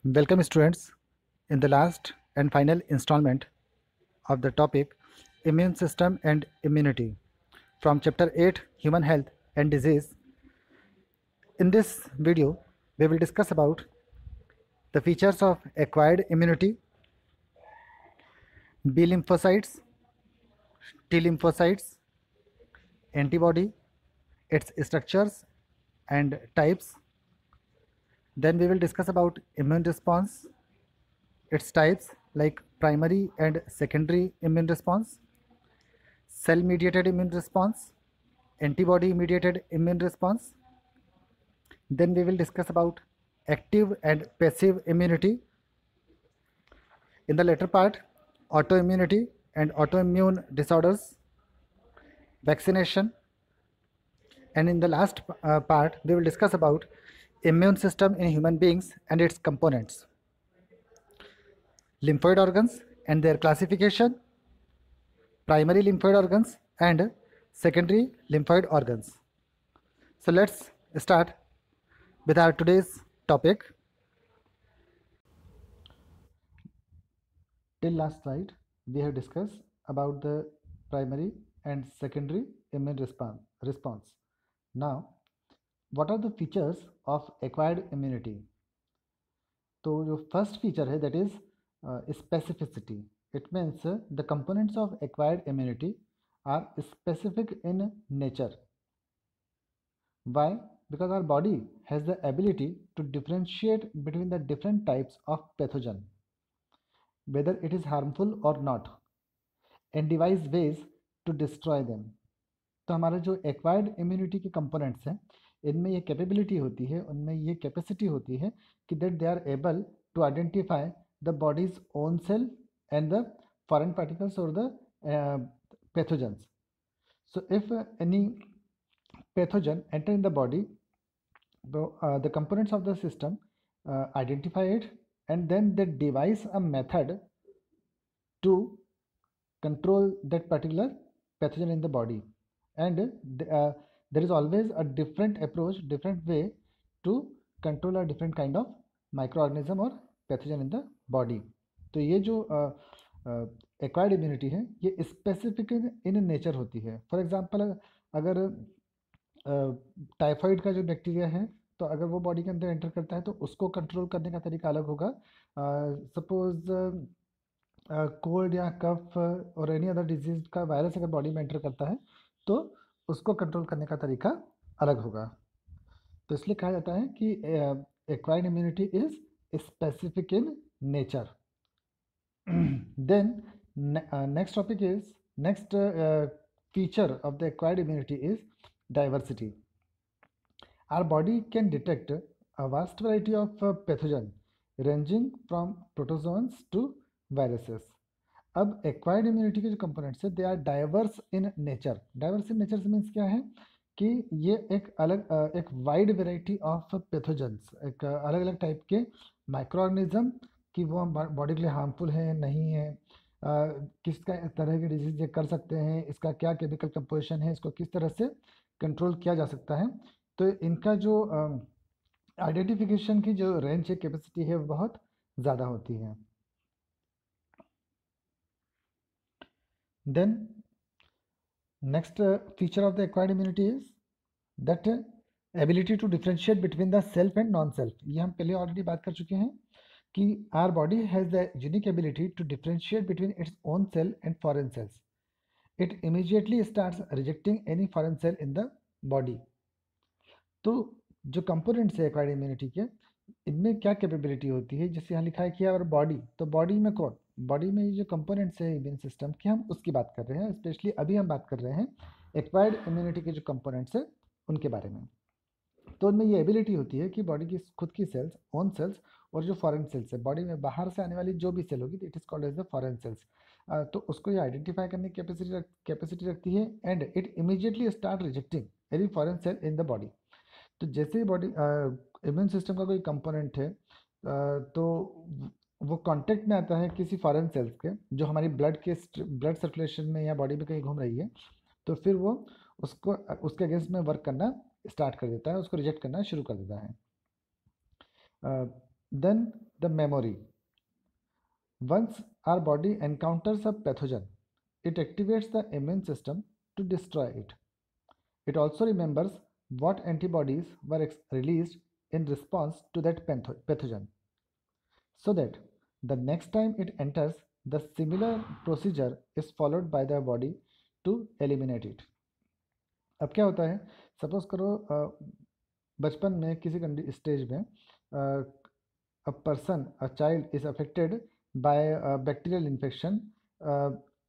Welcome students in the last and final installment of the topic Immune System and Immunity from chapter 8 Human Health and Disease. In this video we will discuss about the features of acquired immunity, B lymphocytes, T lymphocytes, antibody, its structures and types. Then we will discuss about immune response, its types like primary and secondary immune response, cell mediated immune response, antibody mediated immune response. Then we will discuss about active and passive immunity. In the later part, autoimmunity and autoimmune disorders, vaccination, and in the last part we will discuss about immune system in human beings and its components, lymphoid organs and their classification, primary lymphoid organs and secondary lymphoid organs. So let's start with our today's topic. Till last slide, we have discussed about the primary and secondary immune response. Now, what are the features of acquired immunity? तो जो first feature है that is specificity. It means the components of acquired immunity are specific in nature. Why? Because our body has the ability to differentiate between the different types of pathogen, whether it is harmful or not, and devise ways to destroy them. तो हमारा जो acquired immunity के components हैं, इनमें ये capability होती है, उनमें ये कैपेसिटी होती है कि that they are able to identify the bodies own cell and the foreign particles और the pathogens. So if any pathogen enter in the body, the components of the system identify it, and then they devise a method to control that particular pathogen in the body. And there is always a different approach, different way to control a different kind of microorganism or pathogen in the body. तो ये जो acquired immunity है ये specific in nature होती है. For example अगर typhoid का जो बैक्टीरिया है, तो अगर वो बॉडी के अंदर एंटर करता है तो उसको कंट्रोल करने का तरीका अलग होगा. सपोज कोल्ड या कफ और एनी अदर डिजीज का वायरस अगर बॉडी में एंटर करता है तो उसको कंट्रोल करने का तरीका अलग होगा. तो इसलिए कहा जाता है कि acquired immunity is specific in nature. Then next topic is next feature of the acquired immunity is diversity. Our body can detect a vast variety of pathogen ranging from protozoans to viruses. अब acquired immunity के जो components है they are diverse in nature. Diverse in nature से means क्या है कि ये एक अलग एक वाइड वेराइटी ऑफ पैथोजेंस, एक अलग अलग टाइप के माइक्रो ऑर्गेनिज्म कि वो बॉडी के लिए हार्मफुल है नहीं है, किस तरह के डिजीज ये कर सकते हैं, इसका क्या केमिकल कंपोजिशन है, इसको किस तरह से कंट्रोल किया जा सकता है. तो इनका जो आइडेंटिफिकेशन की जो रेंज है, कैपेसिटी है, वो बहुत ज़्यादा होती है. Then next feature of the acquired immunity is that ability to differentiate between the self and non-self. ये हम पहले ऑलरेडी बात कर चुके हैं कि our body has the unique ability to differentiate between its own cell and foreign cells. It immediately starts rejecting any foreign cell in the body. तो जो कंपोनेंट्स है एक्वायर्ड इम्यूनिटी के, इनमें क्या कैपेबिलिटी होती है, जैसे यहाँ लिखा है कि और बॉडी, तो बॉडी में कौन, बॉडी में ये जो कंपोनेंट्स है इम्यून सिस्टम की, हम उसकी बात कर रहे हैं. स्पेशली अभी हम बात कर रहे हैं एक्वायर्ड इम्यूनिटी के जो कंपोनेंट्स है उनके बारे में. तो उनमें ये एबिलिटी होती है कि बॉडी की खुद की सेल्स, ओन सेल्स, और जो फॉरेन सेल्स है, बॉडी में बाहर से आने वाली जो भी सेल होगी, it is called as the foreign cells. तो उसको ये आइडेंटिफाई करने की कैपेसिटी रखती है, and it immediately start rejecting any foreign cell in the body. तो जैसे ही बॉडी इम्यून सिस्टम का कोई कंपोनेंट है, तो वो कांटेक्ट में आता है किसी फॉरेन सेल्स के जो हमारी ब्लड सर्कुलेशन में या बॉडी में कहीं घूम रही है, तो फिर वो उसको उसके अगेंस्ट में वर्क करना स्टार्ट कर देता है, उसको रिजेक्ट करना शुरू कर देता है. Then the memory. Once our body encounters a pathogen, it activates the immune system to destroy it. It also remembers what antibodies were released in response to that pathogen, so that the next time it enters, the similar procedure is followed by the body to eliminate it. अब क्या होता है, suppose करो बचपन में किसी stage में a person, a child is affected by a bacterial infection,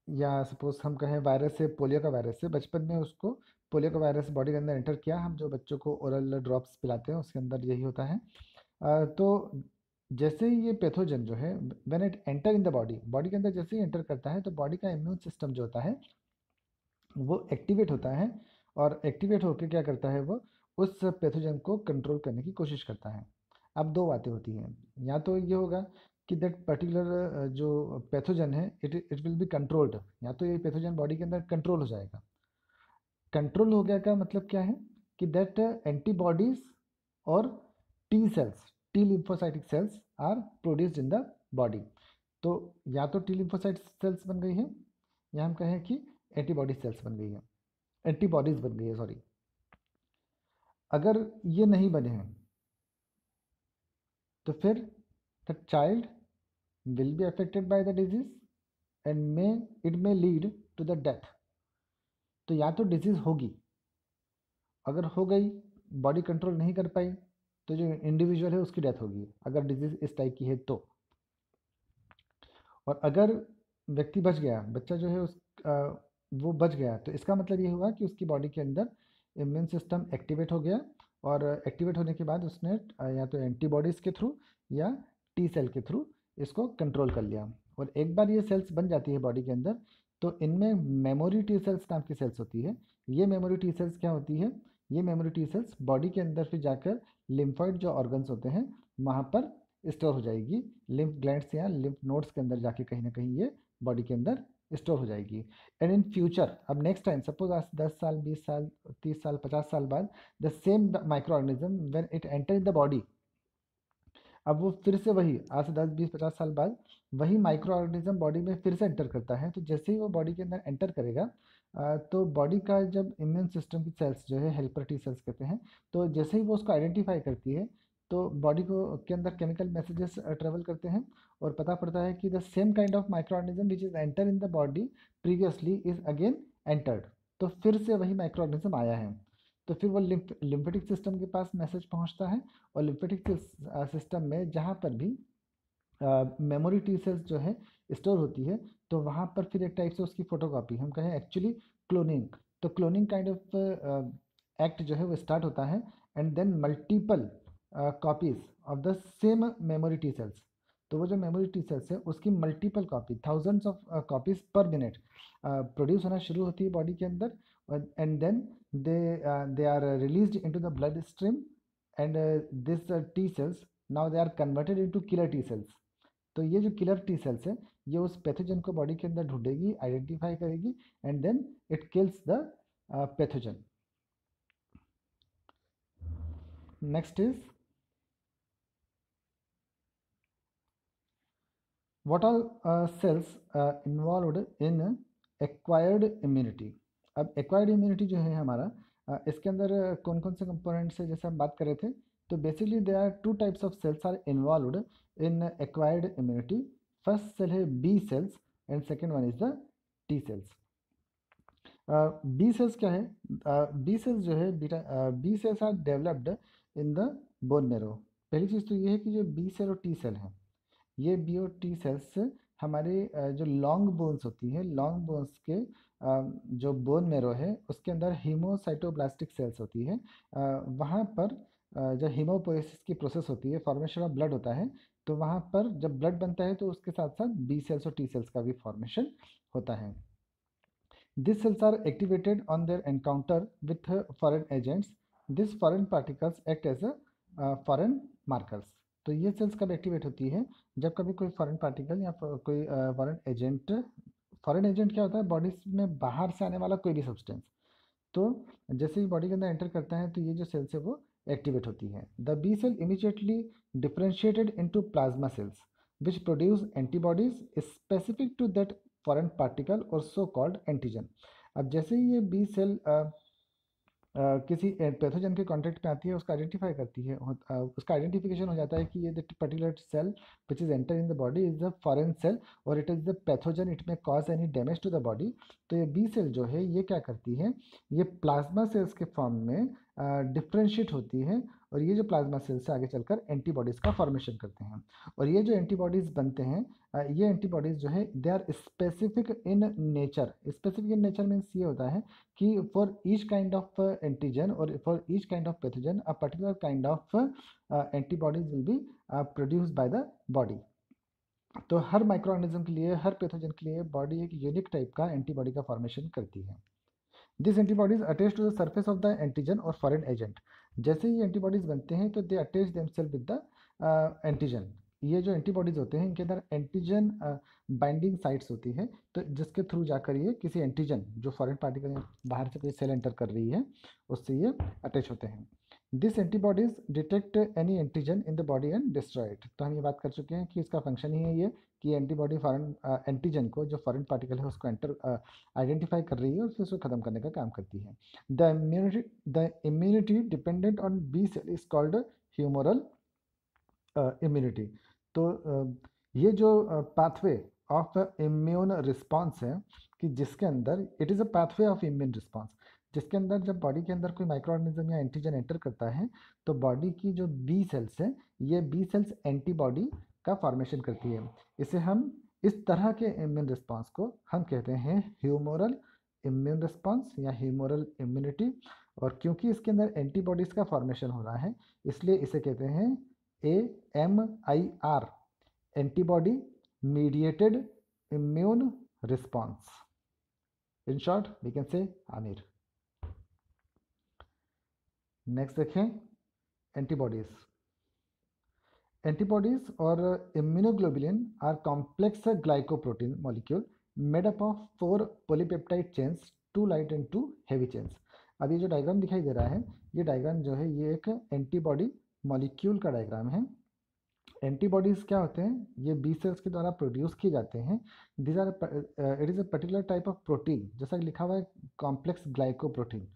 या सपोज हम कहें वायरस से, पोलियो का वायरस से, बचपन में उसको पोलियो का वायरस बॉडी के अंदर एंटर किया। हम जो बच्चों को ओरल ड्रॉप्स पिलाते हैं उसके अंदर यही होता है। तो जैसे ही ये पैथोजन जो है, when it enter in the body, body के अंदर जैसे ही एंटर करता है तो बॉडी का इम्यून सिस्टम जो होता है वो एक्टिवेट होता है, और एक्टिवेट होकर क्या करता है, वो उस पैथोजन को कंट्रोल करने की कोशिश करता है। अब दो बातें होती हैं, या तो ये होगा कि दैट पर्टिकुलर जो पैथोजन है इट विल बी कंट्रोल्ड, या तो ये पैथोजन बॉडी के अंदर कंट्रोल हो जाएगा। कंट्रोल हो गया का मतलब क्या है कि दैट एंटीबॉडीज और T cells, T lymphocytic cells are produced in the body. तो या तो टी लिम्फोसाइट सेल्स बन गई है, या हम कहें कि एंटीबॉडी सेल्स बन गई है, एंटीबॉडीज बन गई है, सॉरी। अगर ये नहीं बने हैं तो फिर the child will be affected by the disease and it may lead to the death। तो या तो डिजीज होगी, अगर हो गई, बॉडी कंट्रोल नहीं कर पाई, तो जो इंडिविजुअल है उसकी डेथ होगी, अगर डिजीज इस टाइप की है तो। और अगर व्यक्ति बच गया, बच्चा जो है वो बच गया, तो इसका मतलब ये हुआ कि उसकी बॉडी के अंदर इम्यून सिस्टम एक्टिवेट हो गया, और एक्टिवेट होने के बाद उसने या तो एंटीबॉडीज़ के थ्रू या टी सेल के थ्रू इसको कंट्रोल कर लिया। और एक बार ये सेल्स बन जाती है बॉडी के अंदर, तो इनमें मेमोरी टी सेल्स नाम की सेल्स होती है। ये मेमोरी टी सेल्स क्या होती है, ये मेमोरी टी सेल्स बॉडी के अंदर फिर जाकर लिम्फॉइड जो ऑर्गन्स होते हैं वहाँ पर स्टोर हो जाएगी, लिम्फ ग्लैंड्स या लिम्फ नोड्स के अंदर जाके कहीं ना कहीं ये बॉडी के अंदर स्टोर हो जाएगी। एंड इन फ्यूचर, अब नेक्स्ट टाइम सपोज आज 10 साल, 20 साल, 30 साल, 50 साल बाद, the same micro organism when it enter in the body, अब वो फिर से वही आज से 10, 20, 50 साल बाद वही माइक्रो ऑर्गेनिज्म बॉडी में फिर से एंटर करता है। तो जैसे ही वो बॉडी के अंदर एंटर करेगा, तो बॉडी का जब इम्यून सिस्टम की सेल्स जो है, हेल्पर टी सेल्स कहते हैं, तो जैसे ही वो उसको आइडेंटिफाई करती है, तो बॉडी को के अंदर केमिकल मैसेजेस ट्रेवल करते हैं, और पता पड़ता है कि the same kind of micro organism which is enter in the body previously is again entered. तो फिर से वही माइक्रो ऑर्गेनिज्म आया है, तो फिर वो लिम्फेटिक सिस्टम के पास मैसेज पहुंचता है, और लिम्फेटिक सिस्टम में जहाँ पर भी मेमोरी टी सेल्स जो है स्टोर होती है, तो वहाँ पर फिर एक टाइप से उसकी फोटोकॉपी, हम कहें एक्चुअली क्लोनिंग, तो क्लोनिंग काइंड ऑफ एक्ट जो है वो स्टार्ट होता है, and then multiple copies of the same memory T cells. तो वो जो मेमोरी टी सेल्स है उसकी multiple copy, thousands of copies per minute produce होना शुरू होती है बॉडी के अंदर, and then they are released into the blood stream, and this T cells now they are converted into killer T cells। तो ये जो किलर टी सेल्स है ये उस पैथोजन को बॉडी के अंदर ढूंढेगी, आइडेंटिफाई करेगी, and then it kills the pathogen. Next is what all cells involved in acquired immunity। अब acquired immunity जो है हमारा, इसके अंदर कौन कौन से कंपोनेंट्स है, जैसे हम बात कर रहे थे, तो basically there are two types of cells are involved in acquired immunity. First cell है B cells, and second one is the T cells. B cells क्या है, बी सेल्स जो है beta, B cells are developed in the bone marrow. पहली चीज़ तो ये है कि जो बी सेल और टी सेल हैं, ये बी और टी सेल्स हमारे जो लॉन्ग बोन्स होती है, लॉन्ग बोन्स के जो बोन मेरो है उसके अंदर हीमोसाइटोब्लास्टिक सेल्स होती है। वहाँ पर जब हीमोपोएसिस की प्रोसेस होती है, फॉर्मेशन ऑफ ब्लड होता है, तो वहाँ पर जब ब्लड बनता है तो उसके साथ साथ बी सेल्स और टी सेल्स का भी फॉर्मेशन होता है। These cells are activated on their encounter with foreign agents. These foreign particles act as a foreign markers। तो ये सेल्स कब एक्टिवेट होती है, जब कभी कोई फॉरेन पार्टिकल या कोई फॉरेन एजेंट क्या होता है, बॉडी में बाहर से आने वाला कोई भी सब्सटेंस, तो जैसे ही बॉडी के अंदर एंटर करता है तो ये जो सेल्स है वो एक्टिवेट होती है। The B cell immediately differentiated into plasma cells which produce antibodies specific to that foreign particle और सो कॉल्ड एंटीजन। अब जैसे ही ये बी सेल किसी पैथोजन के कॉन्टेक्ट में आती है, उसका आइडेंटिफाई करती है, उसका आइडेंटिफिकेशन हो जाता है कि ये particular cell which is enter in the body is the foreign cell और it is the pathogen, it may cause any damage to the body. तो ये बी सेल जो है ये क्या करती है, ये प्लाज्मा सेल्स के फॉर्म में डिफ्रेंशिएट होती है और ये जो प्लाज्मा सेल्स से आगे चलकर एंटीबॉडीज़ का फॉर्मेशन करते हैं। और ये जो एंटीबॉडीज़ बनते हैं, ये एंटीबॉडीज़ जो है they are specific in nature. Specific in nature means ये होता है कि for each kind of antigen और for each kind of pathogen a particular kind of antibodies will be produced by the body. तो हर micro organism के लिए, हर pathogen के लिए बॉडी एक यूनिक टाइप का एंटीबॉडी का फॉर्मेशन करती है। This antibodies attach to the surface of the antigen और फॉरेन एजेंट। जैसे ही एंटीबॉडीज बनते हैं तो they attach themselves with the antigen. ये जो एंटीबॉडीज होते हैं इनके अंदर एंटीजन बाइंडिंग साइट्स होती है, तो जिसके थ्रू जाकर ये किसी एंटीजन जो फॉरेन पार्टिकल बाहर से कोई सेल एंटर कर रही है उससे ये अटैच होते हैं। This antibodies detect any antigen in the body and destroy it. तो हम ये बात कर चुके हैं कि इसका फंक्शन ही है ये कि एंटीबॉडी फॉरेन एंटीजन को, जो फॉरेन पार्टिकल है उसको एंटर आइडेंटिफाई कर रही है और फिर उसको खत्म करने का काम करती है। The immunity dependent on B cell is called humoral immunity. तो ये जो पाथवे ऑफ इम्यून रिस्पॉन्स है कि जिसके अंदर it is a pathway of immune response, जिसके अंदर जब बॉडी के अंदर कोई माइक्रो ऑर्गेनिज्म या एंटीजन एंटर करता है तो बॉडी की जो बी सेल्स है, ये बी सेल्स एंटीबॉडी का फॉर्मेशन करती है। इसे हम, इस तरह के इम्यून रिस्पॉन्स को हम कहते हैं ह्यूमोरल इम्यून रिस्पॉन्स या ह्यूमोरल इम्यूनिटी। और क्योंकि इसके अंदर एंटीबॉडीज़ का फॉर्मेशन हो रहा है इसलिए इसे कहते हैं AMIR, antibody mediated immune response. In short we can say AMIR. Next देखें एंटीबॉडीज। एंटीबॉडीज और immunoglobulin are complex glycoprotein molecule made up of 4 polypeptide chains, 2 light and 2 heavy chains. अब ये जो डायग्राम दिखाई दे रहा है, ये डायग्राम जो है ये एक एंटीबॉडी मॉलिक्यूल का डायग्राम है। एंटीबॉडीज़ क्या होते हैं, ये बी सेल्स के द्वारा प्रोड्यूस किए जाते हैं। This are it is a particular type of protein, जैसा कि लिखा हुआ है कॉम्प्लेक्स ग्लाइकोप्रोटीन।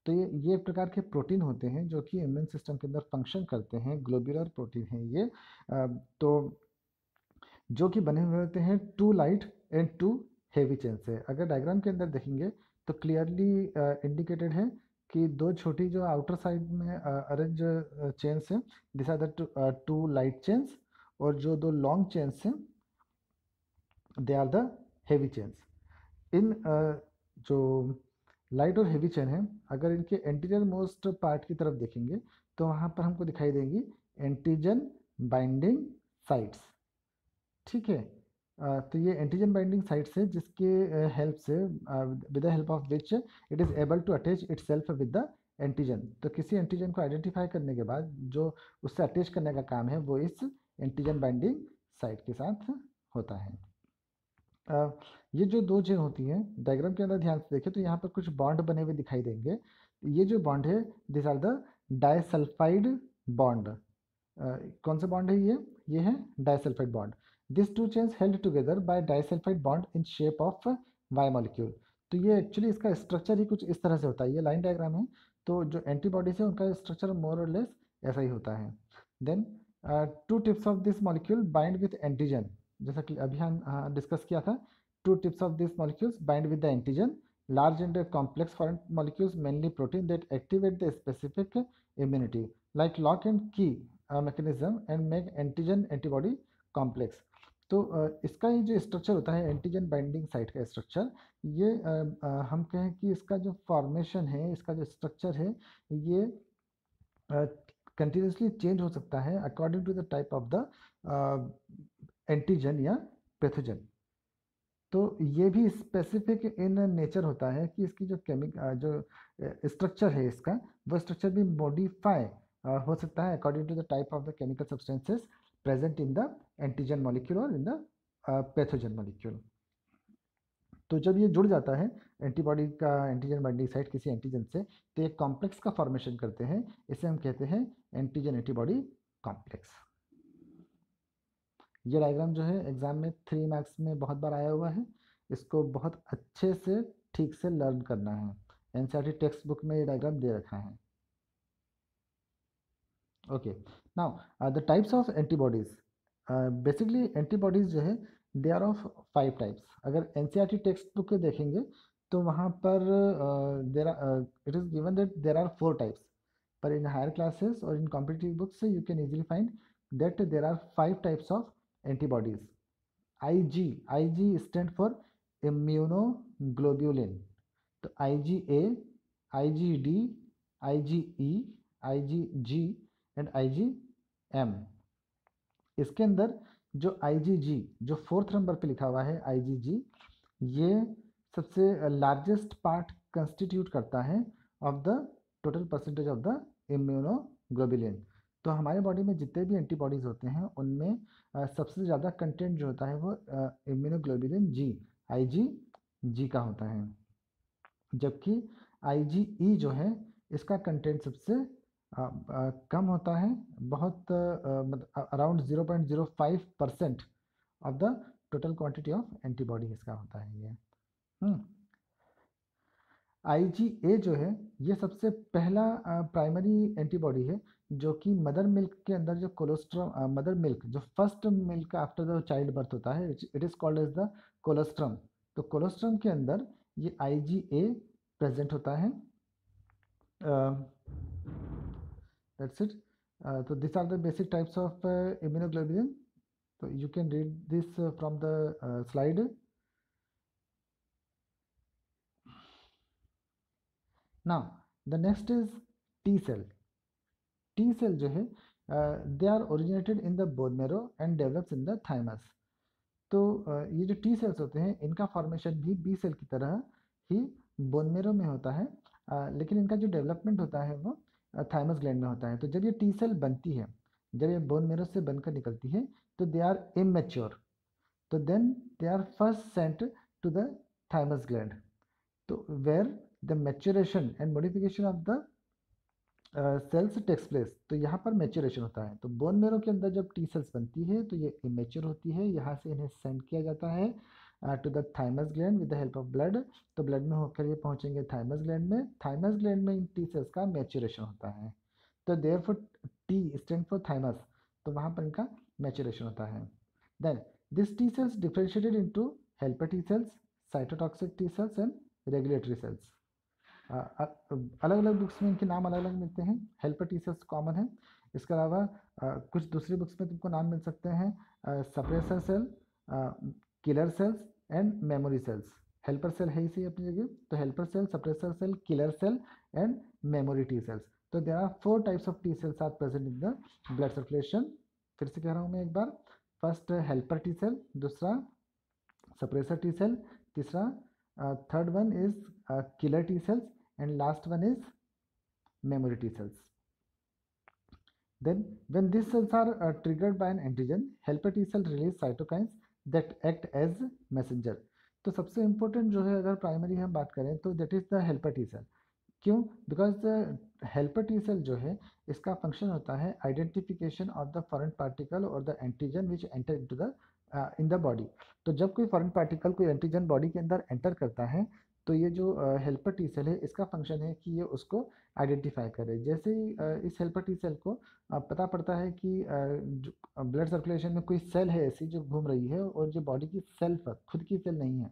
तो ये एक प्रकार के प्रोटीन होते हैं जो कि इम्यून सिस्टम के अंदर फंक्शन करते हैं। ग्लोब्यूलर प्रोटीन है ये। तो जो कि बने हुए होते हैं 2 लाइट एंड 2 हेवी चेन से। अगर डायग्राम के अंदर देखेंगे तो क्लियरली इंडिकेटेड है कि दो छोटी जो आउटर साइड में अरेंज चेन्स हैं, this are the 2 light chains, और जो 2 लॉन्ग चेन्स हैं they are the heavy chains. इन जो लाइट और हेवी चेन है, अगर इनके एंटीरियर मोस्ट पार्ट की तरफ देखेंगे तो वहाँ पर हमको दिखाई देंगी एंटीजन बाइंडिंग साइट्स। ठीक है, तो ये एंटीजन बाइंडिंग साइट्स है जिसके हेल्प से, with the help of which it is able to attach itself with the antigen. तो किसी एंटीजन को आइडेंटिफाई करने के बाद जो उससे अटैच करने का काम है वो इस एंटीजन बाइंडिंग साइट के साथ होता है। ये जो 2 चेन होती हैं, डायग्राम के अंदर ध्यान से देखें तो यहाँ पर कुछ बॉन्ड बने हुए दिखाई देंगे। ये जो बॉन्ड है this are the disulphide bond. कौन सा बॉन्ड है ये है disulphide bond. This 2 chains held together by disulphide bond in shape of Y molecule. तो ये एक्चुअली इसका स्ट्रक्चर ही कुछ इस तरह से होता है। ये लाइन डायग्राम है, तो जो एंटीबॉडीज है उनका स्ट्रक्चर मोर और लेस ऐसा ही होता है। Then 2 tips of this molecule bind with antigen, जैसा कि अभी हम डिस्कस किया था। 2 tips of these molecules bind with the antigen. Large and complex foreign molecules, mainly protein, that activate the specific immunity, like lock and key mechanism and make antigen antibody complex. तो इसका ये जो structure होता है antigen binding site का structure, ये हम कहें कि इसका जो फॉर्मेशन है, इसका जो स्ट्रक्चर है, ये कंटिन्यूसली चेंज हो सकता है according to the type of the antigen या पैथोजन। तो ये भी स्पेसिफिक इन नेचर होता है कि इसकी जो स्ट्रक्चर है इसका, वो स्ट्रक्चर भी मॉडिफाई हो सकता है according to the type of the chemical substances present in the antigen molecule और इन द पैथोजन मॉलिक्यूल। तो जब ये जुड़ जाता है एंटीबॉडी का एंटीजन बाइंडिंग साइट किसी एंटीजन से, तो एक कॉम्प्लेक्स का फॉर्मेशन करते हैं, इसे हम कहते हैं एंटीजन एंटीबॉडी कॉम्प्लेक्स। ये डायग्राम जो है एग्जाम में 3 मार्क्स में बहुत बार आया हुआ है, इसको बहुत अच्छे से ठीक से लर्न करना है। एनसीईआरटी टेक्स्ट बुक में ये डायग्राम दे रखा है। Okay, now the types of antibodies. Basically antibodies जो है दे आर ऑफ 5 टाइप्स। अगर एनसीईआरटी टेक्स्ट बुक के देखेंगे तो वहाँ पर there it is given that there are 4 types, पर इन हायर क्लासेस और in competitive books you can easily find that there are 5 types of antibodies. IG stand for immunoglobulin. तो IgA, IgD, IgE, IgG and IgM। इसके अंदर जो IgG, जो 4th number पे लिखा हुआ है IgG, ये सबसे लार्जेस्ट पार्ट कंस्टिट्यूट करता है of the total percentage of the immunoglobulin. तो हमारे बॉडी में जितने भी एंटीबॉडीज होते हैं उनमें सबसे ज़्यादा कंटेंट जो होता है वो इम्यूनोग्लोबुलिन जी, IgG का होता है। जबकि IgE जो है इसका कंटेंट सबसे कम होता है, बहुत around 0.05% of the total quantity of antibody इसका होता है ये। IgA जो है ये सबसे पहला प्राइमरी एंटीबॉडी है जो कि मदर मिल्क के अंदर जो कोलोस्ट्रम, मदर मिल्क जो first milk after the child birth होता है, it is called as the colostrum. तो कोलोस्ट्रम के अंदर ये IgA प्रेजेंट होता है। That's it. तो this are the basic types of immunoglobulin. तो you can read this from the slide. Now the next is T cell. T cell जो है they are originated in the bone marrow and develops in the thymus. तो ये जो T cells होते हैं इनका formation भी B सेल की तरह ही बोन मेरो में होता है, लेकिन इनका जो डेवलपमेंट होता है वो थाइमस ग्लैंड में होता है। तो जब ये T सेल बनती है, जब ये बोन मेरो से बनकर निकलती है तो दे आर इमेच्योर, तो then they are first sent to the thymus gland, तो where the maturation and modification of the cells takes place. तो यहाँ पर मैच्योरेशन होता है। तो बोन मेरो के अंदर जब टी सेल्स बनती है तो ये इमेच्योर होती है, यहाँ से इन्हें सेंड किया जाता है to the thymus gland with the help of blood. तो ब्लड में होकर ये पहुँचेंगे थाइमस ग्लैंड में। थाइमस ग्लैंड में इन टी सेल्स का मैच्योरेशन होता है। तो therefore T stand for thymus, तो वहाँ पर इनका मैच्योरेशन होता है। Then this T cells differentiated into helper T cells, cytotoxic T cells and regulatory cells. अलग अलग बुक्स में इनके नाम अलग अलग मिलते हैं। हेल्पर टी सेल्स कॉमन है, इसके अलावा कुछ दूसरी बुक्स में तुमको नाम मिल सकते हैं suppressor cell, killer cells and memory cells. Helper cell है इसी अपनी जगह, तो helper cell, suppressor cell, killer cell and memory T cells. तो there are 4 types of T cells are present in the blood circulation. फिर से कह रहा हूँ मैं एक बार। फर्स्ट हेल्पर टी सेल, दूसरा सप्रेसर टी सेल, तीसरा third one is killer T cells, and last one is memory T cells. Then when these cells are triggered by an antigen, helper T cell release cytokines that act as messenger. तो सबसे important जो है अगर primary हम बात करें तो that is the helper T cell. क्यों? बिकॉज हेल्पर टी सेल जो है इसका फंक्शन होता है identification of the foreign particle और the antigen which enter into the in the body. तो जब कोई फॉरेन पार्टिकल कोई एंटीजन बॉडी के अंदर एंटर करता है तो ये जो हेल्पर टी सेल है इसका फंक्शन है कि ये उसको आइडेंटिफाई करे। जैसे ही इस हेल्पर टी सेल को पता पड़ता है कि ब्लड सर्कुलेशन में कोई सेल है ऐसी जो घूम रही है और जो बॉडी की सेल्फ खुद की सेल नहीं है,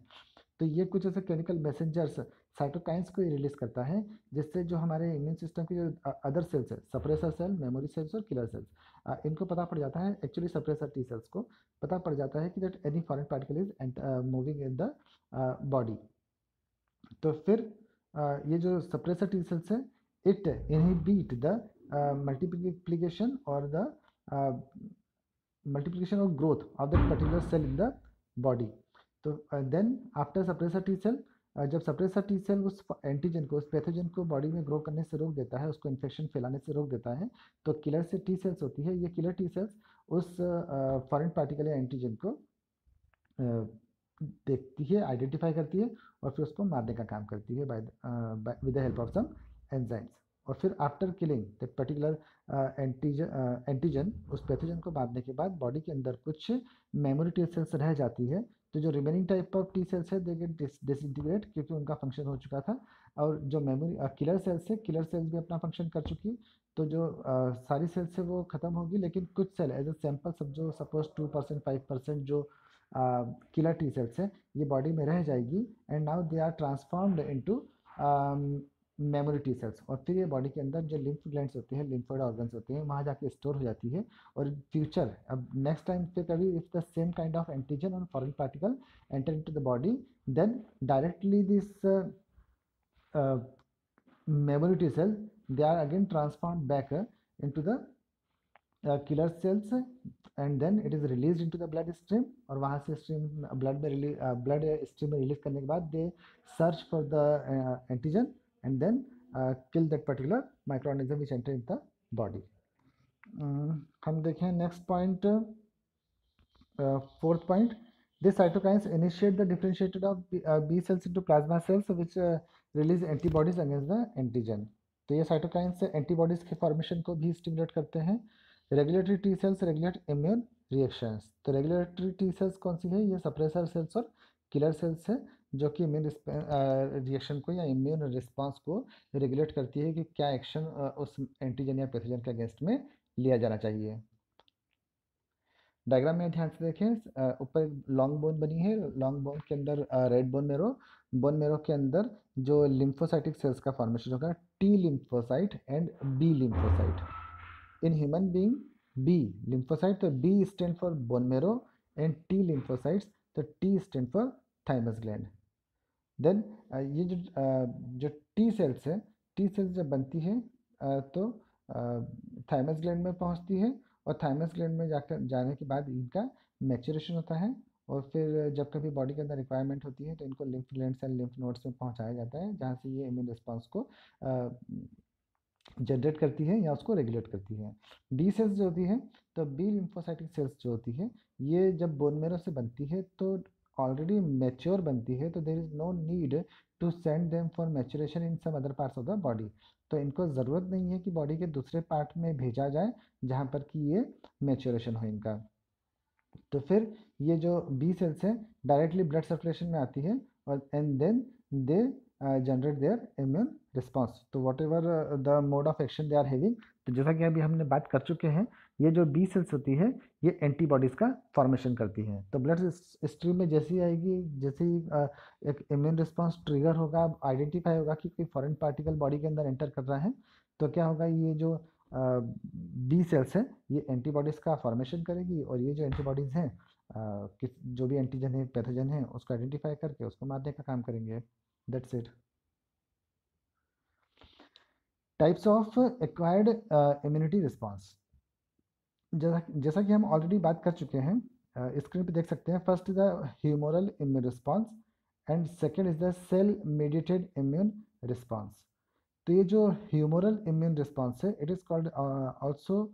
तो ये कुछ ऐसे केमिकल मैसेंजर्स साइटोकाइंस को रिलीज करता है, जिससे जो हमारे इम्यून सिस्टम की जो अदर सेल्स है, सप्रेसर सेल, मेमोरी सेल्स और किलर सेल्स, इनको पता पड़ जाता है, एक्चुअली सप्रेसर टी सेल्स को पता पड़ जाता है कि that any foreign particle is moving in the body. तो फिर ये जो सप्रेसर टी सेल्स है इट इनहिबिट द मल्टीप्लिकेशन और द मल्टीप्लिकेशन और growth of that particular cell in the body. तो then after suppressor T cell, जब suppressor T cell उस एंटीजन को, उस पैथोजन को बॉडी में ग्रो करने से रोक देता है, उसको इन्फेक्शन फैलाने से रोक देता है, तो किलर से टी सेल्स होती है। ये किलर टी सेल्स उस फॉरेन पार्टिकल या एंटीजन को देखती है, आइडेंटिफाई करती है और फिर उसको मारने का काम करती है by with the help of some enzymes. और फिर after killing that particular antigen, उस पैथोजन को मारने के बाद बॉडी के अंदर कुछ मेमोरी टी सेल्स रह जाती है। तो जो remaining type of T cells है दे गेट डिसइंटीग्रेट क्योंकि उनका फंक्शन हो चुका था। और जो मेमोरी किलर सेल्स है, किलर सेल्स भी अपना फंक्शन कर चुकी। तो जो सारी सेल्स है वो खत्म होगी, लेकिन कुछ सेल एज अ सैंपल सब जो सपोज 2% 5% जो किलर टी सेल्स है ये बॉडी में रह जाएगी। And now they are transformed into memory T cells. और फिर ये बॉडी के अंदर जो लिम्फ ग्लैंड्स होते हैं, लिम्फोइड ऑर्गन्स होते हैं, वहाँ जाके स्टोर हो जाती है। और फ्यूचर अब नेक्स्ट टाइम पे कभी if the same kind of antigen और foreign particle enter into the body, then directly this memory T cell, they are again transformed back into the killer cells, and then it is released into the blood stream। और वहाँ से stream blood में release blood stream में release करने के बाद they search for the antigen and then kill that particular microorganism which enter in the body. हम देखें next point, fourth point, these cytokines initiate the differentiated of B cells into plasma cells which release antibodies against the antigen। तो ये cytokines antibodies के formation को भी stimulate करते हैं। Regulatory T cells regulate immune reactions। तो regulatory T cells कौन सी है? ये suppressor cells और killer cells है जो कि immune reaction को या immune response को regulate करती है कि क्या action उस antigen या pathogen के against में लिया जाना चाहिए। डायग्राम में ध्यान से देखें, ऊपर लॉन्ग बोन बनी है, लॉन्ग बोन के अंदर रेड बोन मेरो के अंदर जो लिम्फोसाइटिक सेल्स का फॉर्मेशन होगा, T lymphocyte and B lymphocyte. In human being B lymphocyte, तो B stand for bone marrow and T lymphocytes, तो T stand for thymus gland. Then ये जो टी सेल्स है, टी सेल्स जब बनती है तो थाइमस ग्लैंड में पहुंचती है और थाइमस ग्लैंड में जाकर जाने के बाद इनका मैच्योरेशन होता है। और फिर जब कभी बॉडी के अंदर रिक्वायरमेंट होती है तो इनको lymph glands and lymph nodes में पहुंचाया जाता है, जहाँ से ये इम्यून रिस्पॉन्स को जनरेट करती है या उसको रेगुलेट करती है। बी सेल्स जो होती है, तो बी लिम्फोसाइटिक सेल्स जो होती है, ये जब बोन मेरो से बनती है तो ऑलरेडी मैच्योर बनती है, तो there is no need to send them for maturation in some other parts of the body. तो इनको ज़रूरत नहीं है कि बॉडी के दूसरे पार्ट में भेजा जाए जहाँ पर कि ये मैच्योरेशन हो इनका। तो फिर ये जो बी सेल्स हैं डायरेक्टली ब्लड सर्कुलेशन में आती है और and then they generate their immune response. तो whatever the mode of action they are having, तो जैसा कि अभी हमने बात कर चुके हैं, ये जो बी सेल्स होती है ये एंटीबॉडीज़ का फॉर्मेशन करती हैं। तो ब्लड स्ट्रीम में जैसी आएगी, जैसे ही एक इम्यून रिस्पॉन्स ट्रिगर होगा, आइडेंटिफाई होगा कि कोई फॉरेन पार्टिकल बॉडी के अंदर एंटर कर रहा है, तो क्या होगा, ये जो बी सेल्स है ये एंटीबॉडीज़ का फॉर्मेशन करेगी और ये जो एंटीबॉडीज़ हैं किस जो भी एंटीजन है, पैथोजन है, उसको आइडेंटिफाई करके उसको मारने का काम करेंगे। That's it. Types of acquired immunity response, जैसा जैसा कि हम ऑलरेडी बात कर चुके हैं, स्क्रीन पे देख सकते हैं। First is the humoral immune response and second is the cell mediated immune response. तो ये जो ह्यूमोरल इम्यून रिस्पॉन्स है, it is called also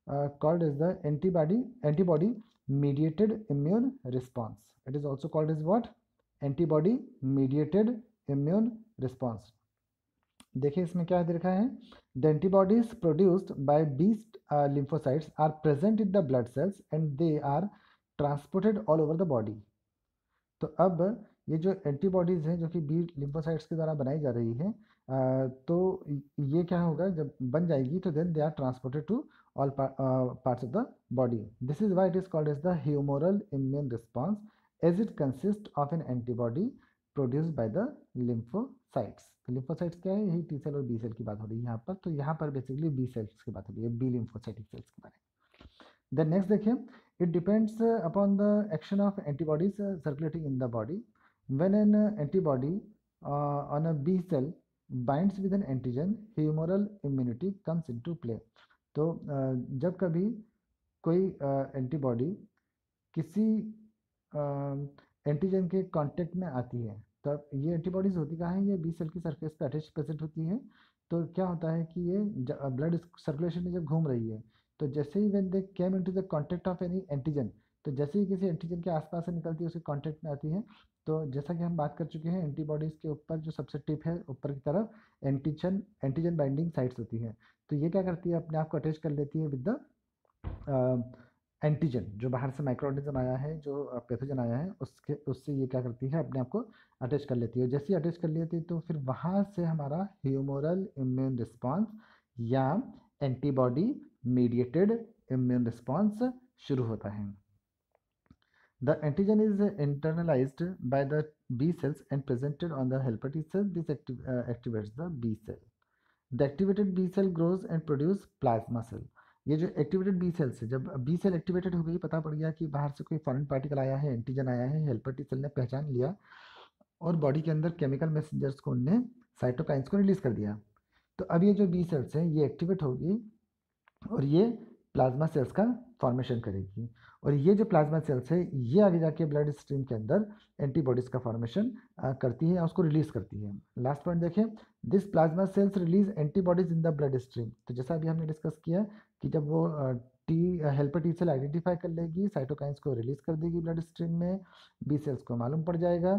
called as the antibody mediated immune response। it is also called as what? antibody mediated immune response। देखिए इसमें क्या दिखा है, the antibodies produced by B lymphocytes are present in the blood cells and they are transported all over the body. तो अब ये जो antibodies हैं जो कि बी लिम्फोसाइट्स के द्वारा बनाई जा रही हैं, तो ये क्या होगा, जब बन जाएगी तो then they are transported to all parts of the body. This is why it is called as the humoral immune response as it consist of an antibody produced by the lymphocytes. तो lymphocytes क्या है, यही T cell और B cell की बात हो रही है यहाँ पर। तो यहाँ पर बेसिकली बी सेल्स की बात हो रही है, बी लिम्फोसाइटिक सेल्स के बारे में। देन नेक्स्ट देखिए, it depends upon the action of antibodies circulating in the body। When an antibody on a B cell binds with an antigen, humoral immunity comes into play। तो जब कभी कोई antibody किसी antigen के contact में आती है, तब ये एंटीबॉडीज होती कहाँ है, ये बी सेल की सरफेस पे अटैच प्रेजेंट होती है। तो क्या होता है कि ये ब्लड सर्कुलेशन में जब घूम रही है, तो जैसे ही when they came into the contact of any antigen, तो जैसे ही किसी एंटीजन के आसपास से निकलती है उसके कांटेक्ट में आती है, तो जैसा कि हम बात कर चुके हैं एंटीबॉडीज़ के ऊपर जो सबसे टिप है ऊपर की तरफ एंटीजन एंटीजन बाइंडिंग साइट्स होती हैं। तो ये क्या करती है, अपने आप को अटैच कर लेती है विद द एंटीजन, जो बाहर से माइक्रो ऑर्गेनिज्म आया है, जो पैथोजन आया है, उसके उससे ये क्या करती है, अपने आप को अटैच कर लेती है। जैसे ही अटैच कर लेती है तो फिर वहाँ से हमारा ह्यूमोरल इम्यून रिस्पॉन्स या एंटीबॉडी मीडिएटेड इम्यून रिस्पॉन्स शुरू होता है। The antigen is internalized by the B cells and presented on the helper T cell. This activates the B cell. The activated B cell grows and produce plasma cell. ये जो activated B sales है, जब B cell activated हो गई, पता पड़ गया कि बाहर से कोई फॉरेन पार्टिकल आया है, एंटीजन आया है, हेल्पर टी सेल ने पहचान लिया और बॉडी के अंदर केमिकल मैसेंजर्स को उनने साइटोकाइंस को रिलीज कर दिया। तो अब ये जो बी सेल्स हैं ये एक्टिवेट होगी और ये प्लाज्मा सेल्स का फॉर्मेशन करेगी, और ये जो प्लाज्मा सेल्स है ये आगे जाके ब्लड स्ट्रीम के अंदर एंटीबॉडीज़ का फॉर्मेशन करती है या उसको रिलीज करती है। लास्ट पॉइंट देखें, this plasma cells release antibodies in the blood stream. तो जैसा अभी हमने डिस्कस किया कि जब वो T helper T cell identify कर लेगी, साइटोकाइंस को रिलीज कर देगी ब्लड स्ट्रीम में, बी सेल्स को मालूम पड़ जाएगा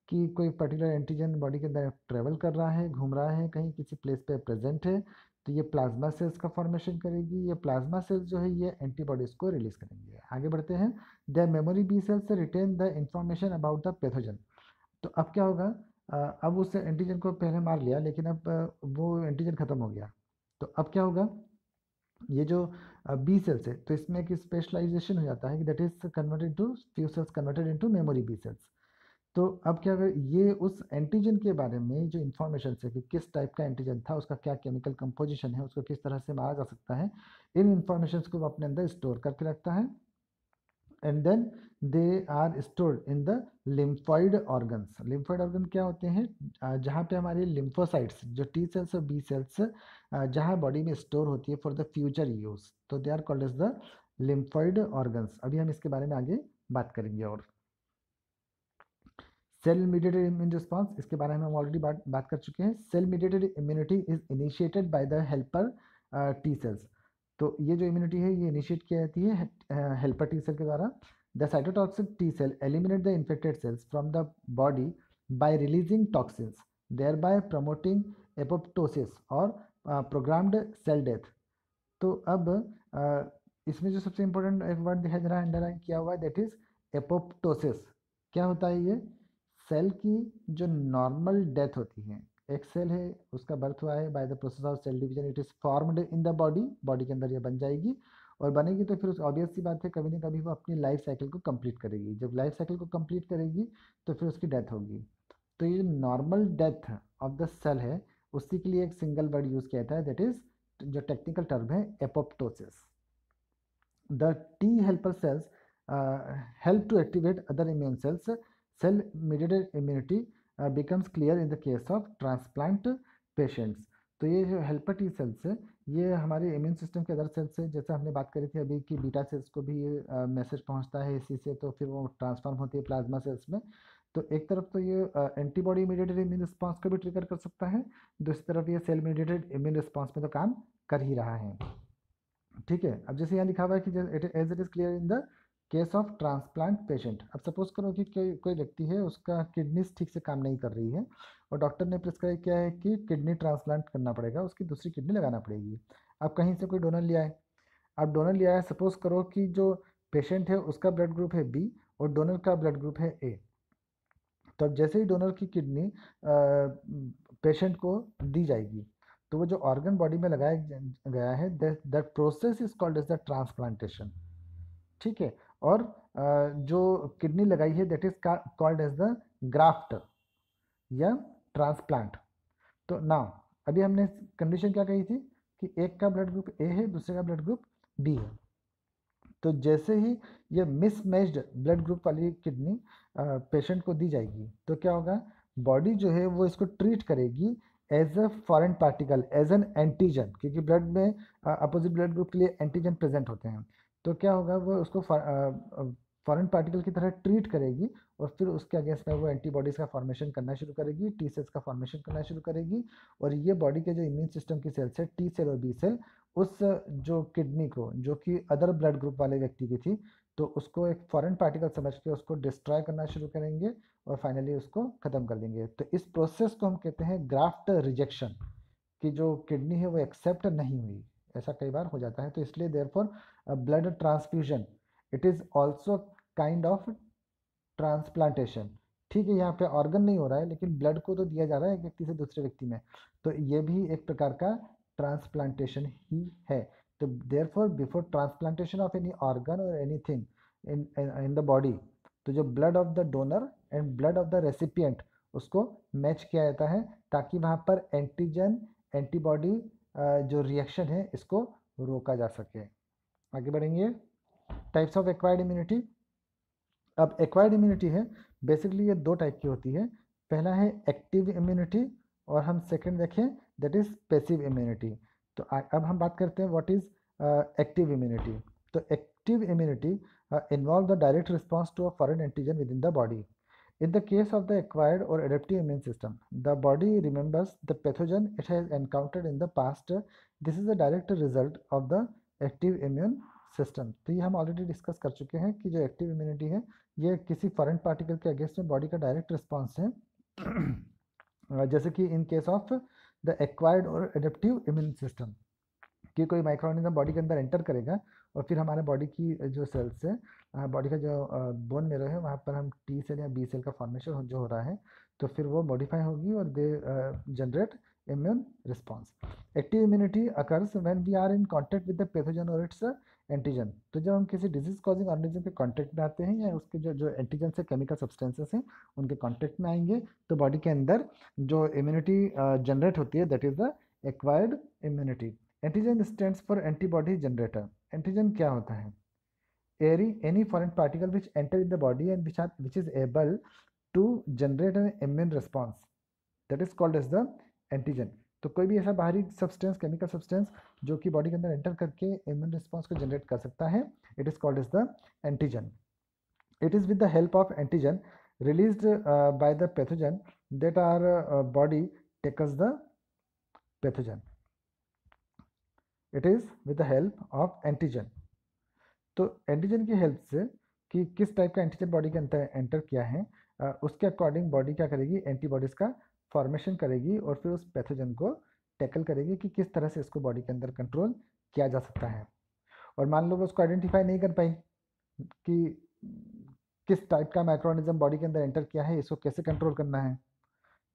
कि कोई पर्टिकुलर एंटीजन बॉडी के अंदर ट्रेवल कर रहा है, घूम रहा है, कहीं किसी प्लेस पे प्रेजेंट है, तो ये प्लाज्मा सेल्स का फॉर्मेशन करेगी। ये प्लाज्मा सेल्स जो है ये एंटीबॉडीज़ को रिलीज करेंगे। आगे बढ़ते हैं, the memory B cells retain the information about the pathogen. तो अब क्या होगा, अब उस एंटीजन को पहले मार लिया लेकिन अब वो एंटीजन खत्म हो गया, तो अब क्या होगा, ये जो बी सेल्स है तो इसमें एक स्पेशलाइजेशन हो जाता है कि that is converted to few cells converted into memory B cells. तो अब क्या अगर ये उस एंटीजन के बारे में जो इन्फॉर्मेशन है कि किस टाइप का एंटीजन था, उसका क्या केमिकल कंपोजिशन है, उसको किस तरह से मारा जा सकता है, इन इन्फॉर्मेशन को वो अपने अंदर स्टोर करके रखता है, and then they are stored in the lymphoid organs. Lymphoid organ क्या होते हैं, जहाँ पे हमारे लिम्फोसाइट्स जो टी सेल्स और बी सेल्स जहाँ बॉडी में स्टोर होती है फॉर द फ्यूचर यूज, तो they are called as the lymphoid organs. अभी हम इसके बारे में आगे बात करेंगे। और सेल मीडिएटेड इम्यून रिस्पॉन्स, इसके बारे में हम ऑलरेडी बात कर चुके हैं। Cell mediated immunity is initiated by the helper T cells. तो ये जो इम्यूनिटी है ये इनिशिएट की जाती है हेल्पर टी सेल के द्वारा। The cytotoxic T cell eliminate the infected cells from the body by releasing toxins, thereby promoting apoptosis और प्रोग्राम्ड सेल डेथ। तो अब इसमें जो सबसे इंपॉर्टेंट एक वर्ड दिखाई दे रहा है, अंडरलाइन किया हुआ है, दैट इज एपोप्टोसिस। क्या होता है ये, सेल की जो नॉर्मल डेथ होती है, एक सेल है उसका बर्थ हुआ है by the process of cell division, it is formed in the body, body के अंदर ये बन जाएगी और बनेगी तो फिर उस ऑब्वियस सी बात है कभी ना कभी वो अपनी लाइफ साइकिल को कंप्लीट करेगी। जब लाइफ साइकिल को कंप्लीट करेगी तो फिर उसकी डेथ होगी। तो ये normal death of the cell है उसी के लिए एक सिंगल वर्ड यूज किया जाता है, दैट इज जो टेक्निकल टर्म है apoptosis. The T helper cells help to activate other immune cells. Cell mediated immunity becomes clear in the case of transplant patients. तो ये जो हेल्पर टी सेल्स है ये हमारे इम्यून सिस्टम के other sales से, जैसे हमने बात करी थी अभी कि बीटा सेल्स को भी ये मैसेज पहुंचता है इसी से, तो फिर वो ट्रांसफॉर्म होती है प्लाज्मा सेल्स में। तो एक तरफ तो ये एंटीबॉडी इमीडिएटेड इम्यून रिस्पॉन्स को भी ट्रिगर कर सकता है, दूसरी तरफ ये सेल इमीडिएटेड इम्यून रिस्पॉन्स में तो काम कर ही रहा है। ठीक है, अब जैसे यहाँ लिखा हुआ है कि as it is clear in the case of transplant patient. अब सपोज करो कि कोई व्यक्ति है उसका किडनीज ठीक से काम नहीं कर रही है और डॉक्टर ने प्रिस्क्राइब किया है कि किडनी ट्रांसप्लांट करना पड़ेगा, उसकी दूसरी किडनी लगाना पड़ेगी। अब कहीं से कोई डोनर लिया है, अब डोनर लिया है, सपोज करो कि जो पेशेंट है उसका ब्लड ग्रुप है बी और डोनर का ब्लड ग्रुप है ए। तो अब जैसे ही डोनर की किडनी पेशेंट को दी जाएगी तो वो जो ऑर्गन बॉडी में लगाया गया है that process is called as the transplantation. ठीक है, और जो किडनी लगाई है that is called as the graft या ट्रांसप्लांट। तो नाउ अभी हमने कंडीशन क्या कही थी कि एक का ब्लड ग्रुप ए है दूसरे का ब्लड ग्रुप बी है। तो जैसे ही ये मिसमैच्ड ब्लड ग्रुप वाली किडनी पेशेंट को दी जाएगी तो क्या होगा, बॉडी जो है वो इसको ट्रीट करेगी as a foreign particle, as an antigen, क्योंकि ब्लड में अपोजिट ब्लड ग्रुप के लिए एंटीजन प्रेजेंट होते हैं। तो क्या होगा, वो उसको फॉरेन पार्टिकल की तरह ट्रीट करेगी और फिर उसके अगेंस्ट में वो एंटीबॉडीज़ का फॉर्मेशन करना शुरू करेगी, टी सेल्स का फॉर्मेशन करना शुरू करेगी। और ये बॉडी के जो इम्यून सिस्टम की सेल्स है टी सेल और बी सेल, उस जो किडनी को जो कि अदर ब्लड ग्रुप वाले व्यक्ति की थी तो उसको एक फॉरेन पार्टिकल समझ के उसको डिस्ट्रॉय करना शुरू करेंगे और फाइनली उसको ख़त्म कर देंगे। तो इस प्रोसेस को हम कहते हैं ग्राफ्ट रिजेक्शन, कि जो किडनी है वो एक्सेप्ट नहीं हुई। ऐसा कई बार हो जाता है, तो इसलिए therefore blood transfusion it is also kind of transplantation. ठीक है, यहाँ पे ऑर्गन नहीं हो रहा है लेकिन ब्लड को तो दिया जा रहा है एक व्यक्ति से दूसरे व्यक्ति में, तो ये भी एक प्रकार का ट्रांसप्लांटेशन ही है। तो therefore before transplantation of any organ और anything in in the body, तो जो blood of the donor and blood of the recipient उसको मैच किया जाता है, ताकि वहाँ पर एंटीजन एंटीबॉडी जो रिएक्शन है इसको रोका जा सके। आगे बढ़ेंगे। Types of acquired immunity. अब एक्वायर्ड इम्यूनिटी है, बेसिकली ये दो टाइप की होती है। पहला है एक्टिव इम्यूनिटी और हम सेकंड देखें दैट इज पैसिव इम्यूनिटी। तो अब हम बात करते हैं व्हाट इज एक्टिव इम्यूनिटी। तो active immunity involve the direct response to a foreign antigen within the body. In the case of the acquired or adaptive immune system, the body remembers the pathogen it has encountered in the past. This is a direct result of the active immune system. तो ये हम already discuss कर चुके हैं कि जो active immunity है ये किसी फॉरेन पार्टिकल के अगेंस्ट में बॉडी का डायरेक्ट रिस्पॉन्स है। जैसे कि in case of the acquired और एडेप्टिव इम्यून सिस्टम, कि कोई माइक्रोऑर्गेनिज्म बॉडी के अंदर एंटर करेगा और फिर हमारे बॉडी की जो सेल्स है, बॉडी का जो बोन मेरो है वहाँ पर हम टी सेल या बी सेल का फॉर्मेशन जो हो रहा है, तो फिर वो मॉडिफाई होगी और they generate immune response. Active immunity occurs when we are in contact with the pathogen और इट्स एंटीजन। तो जब हम किसी डिजीज कॉजिंग ऑर्गेनिज्म के कांटेक्ट में आते हैं या उसके जो एंटीजन से केमिकल सब्सटेंसेस हैं उनके कांटेक्ट में आएंगे, तो बॉडी के अंदर जो इम्यूनिटी जनरेट होती है that is the acquired immunity. Antigen stands for antibody generator. Antigen क्या होता है? any foreign particle which enter in the body and which is able to generate an immune response, that is called as the antigen। तो कोई भी ऐसा बाहरी substance, chemical substance जो कि बॉडी के अंदर एंटर करके इम्यून रिस्पॉन्स को जनरेट कर सकता है, it is called as the antigen. It is with the help of antigen released by the pathogen that our body takes the pathogen. It is with the help of antigen. तो antigen की help से कि किस type का antigen body के अंदर enter किया है, उसके अकॉर्डिंग बॉडी क्या करेगी, एंटीबॉडीज़ का फॉर्मेशन करेगी और फिर उस पैथोजन को टैकल करेगी कि किस तरह से इसको बॉडी के अंदर कंट्रोल किया जा सकता है। और मान लो वो उसको आइडेंटिफाई नहीं कर पाई कि किस टाइप का माइक्रोऑर्गेनिज्म बॉडी के अंदर एंटर किया है, इसको कैसे कंट्रोल करना है,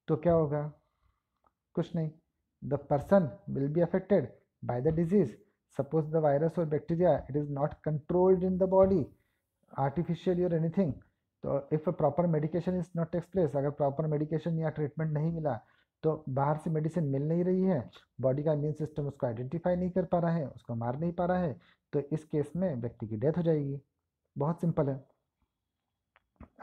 तो क्या होगा? कुछ नहीं, the person will be affected by the disease. Suppose the virus or bacteria it is not controlled in the body artificially or anything, तो if a proper medication is not takes place, अगर proper medication या treatment नहीं मिला तो बाहर से medicine मिल नहीं रही है, बॉडी का इम्यून सिस्टम उसको आइडेंटिफाई नहीं कर पा रहा है, उसको मार नहीं पा रहा है, तो इस केस में व्यक्ति की डेथ हो जाएगी। बहुत सिंपल है।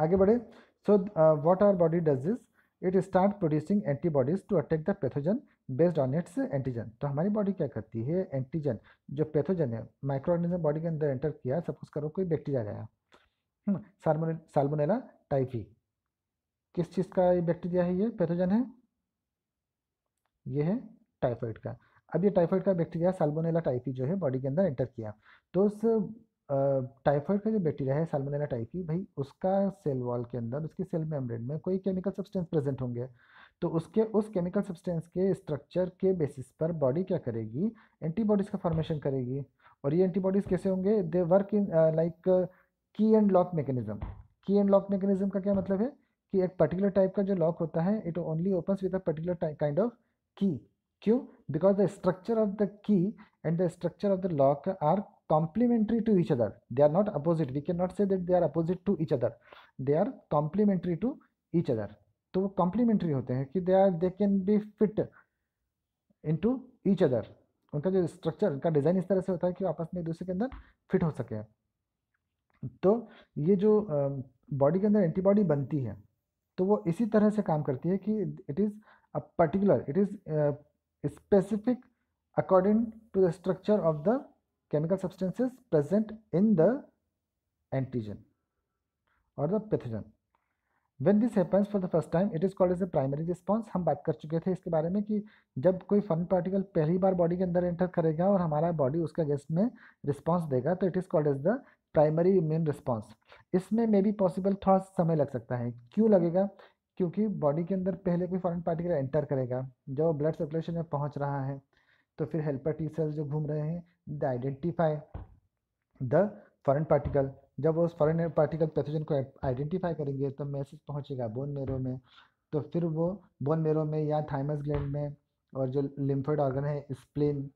आगे बढ़े। So what our body does is it start producing antibodies to attack the pathogen based on its antigen. तो हमारी बॉडी क्या करती है, एंटीजन जो पैथोजन है, माइक्रोऑर्गेनिज्म बॉडी के अंदर एंटर किया, सपोज करो कोई बैक्टीरिया गया, साल्मोनेला टाइफी, किस चीज़ का ये बैक्टीरिया है, ये पैथोजन है, ये है टाइफाइड का। अब ये टाइफाइड का बैक्टीरिया साल्मोनेला टाइफी जो है बॉडी के अंदर एंटर किया, तो उस टाइफाइड का जो बैक्टीरिया है साल्मोनेला टाइफी, भाई उसका सेल वॉल के अंदर, उसकी सेल मेम्ब्रेन में कोई केमिकल सब्सटेंस प्रेजेंट होंगे, तो उसके उस केमिकल सब्सटेंस के स्ट्रक्चर के बेसिस पर बॉडी क्या करेगी, एंटीबॉडीज़ का फॉर्मेशन करेगी। और ये एंटीबॉडीज़ कैसे होंगे, दे वर्क इन लाइक की एंड लॉक मैकेनिज्म। की एंड लॉक मैकेनिज्म का क्या मतलब है कि एक पर्टिकुलर टाइप का जो लॉक होता है it only opens with a particular kind of की। क्यों? Because the structure of the key and the structure of the lock are complementary to each other, they are not opposite, we cannot say that they are opposite to each other, they are complementary to each other। तो वो complementary होते हैं कि they can be fit into each other, उनका जो structure, उनका design इस तरह से होता है कि आपस में एक दूसरे के अंदर फिट हो सके। तो ये जो बॉडी के अंदर एंटीबॉडी बनती है तो वो इसी तरह से काम करती है कि it is a particular, it is specific according to the structure of the chemical substances present in the antigen or the pathogen। When this happens for the first time it is called as a primary response। हम बात कर चुके थे इसके बारे में कि जब कोई फॉरेन पार्टिकल पहली बार बॉडी के अंदर एंटर करेगा और हमारा बॉडी उसके अगेंस्ट में रिस्पॉन्स देगा तो it is called as the primary immune response, इसमें मे बी पॉसिबल थोड़ा समय लग सकता है। क्यों लगेगा? क्योंकि बॉडी के अंदर पहले कोई फॉरेन पार्टिकल एंटर करेगा, जब ब्लड सर्कुलेशन में पहुंच रहा है तो फिर हेल्पर टी सेल्स जो घूम रहे हैं the identify the foreign particle. जब वो फॉरेन पार्टिकल पैथोजन को आइडेंटिफाई करेंगे तो मैसेज पहुंचेगा बोन मेरो में, तो फिर वो बोन मेरो में या थाइमस ग्लैंड में और जो लिम्फोइड ऑर्गन है स्प्लीन,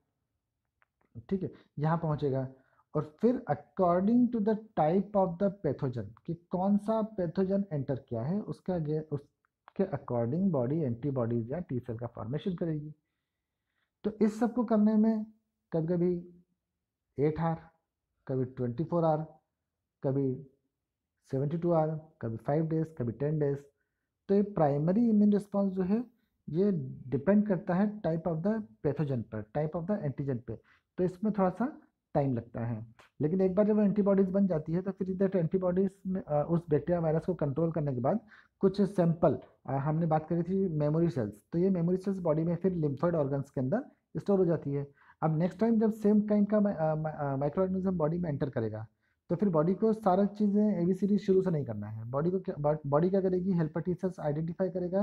ठीक है, यहाँ पहुंचेगा। और फिर according to the type of the pathogen कि कौन सा पैथोजन एंटर किया है उसके अकॉर्डिंग बॉडी एंटीबॉडीज या टी सेल का फॉर्मेशन करेगी। तो इस सब को करने में कभी कभी 8 आवर, कभी 24 आवर, कभी 72 आवर, कभी 5 डेज, कभी 10 डेज। तो ये प्राइमरी इम्यून रिस्पॉन्स जो है ये डिपेंड करता है टाइप ऑफ द पैथोजन पर, टाइप ऑफ द एंटीजन पे। तो इसमें थोड़ा सा टाइम लगता है, लेकिन एक बार जब एंटीबॉडीज बन जाती है तो फिर दैट एंटीबॉडीज में उस बैक्टीरिया वायरस को कंट्रोल करने के बाद कुछ सैंपल, हमने बात करी थी मेमोरी सेल्स, तो ये मेमोरी सेल्स बॉडी में फिर लिम्फोइड ऑर्गन्स के अंदर स्टोर हो जाती है। अब नेक्स्ट टाइम जब सेम काइंड का माइक्रो ऑर्गेनिज्म बॉडी में एंटर करेगा तो फिर बॉडी को सारा चीज़ें एबीसीडी शुरू से नहीं करना है। बॉडी क्या करेगी, हेल्पर टी सेल्स आइडेंटिफाई करेगा,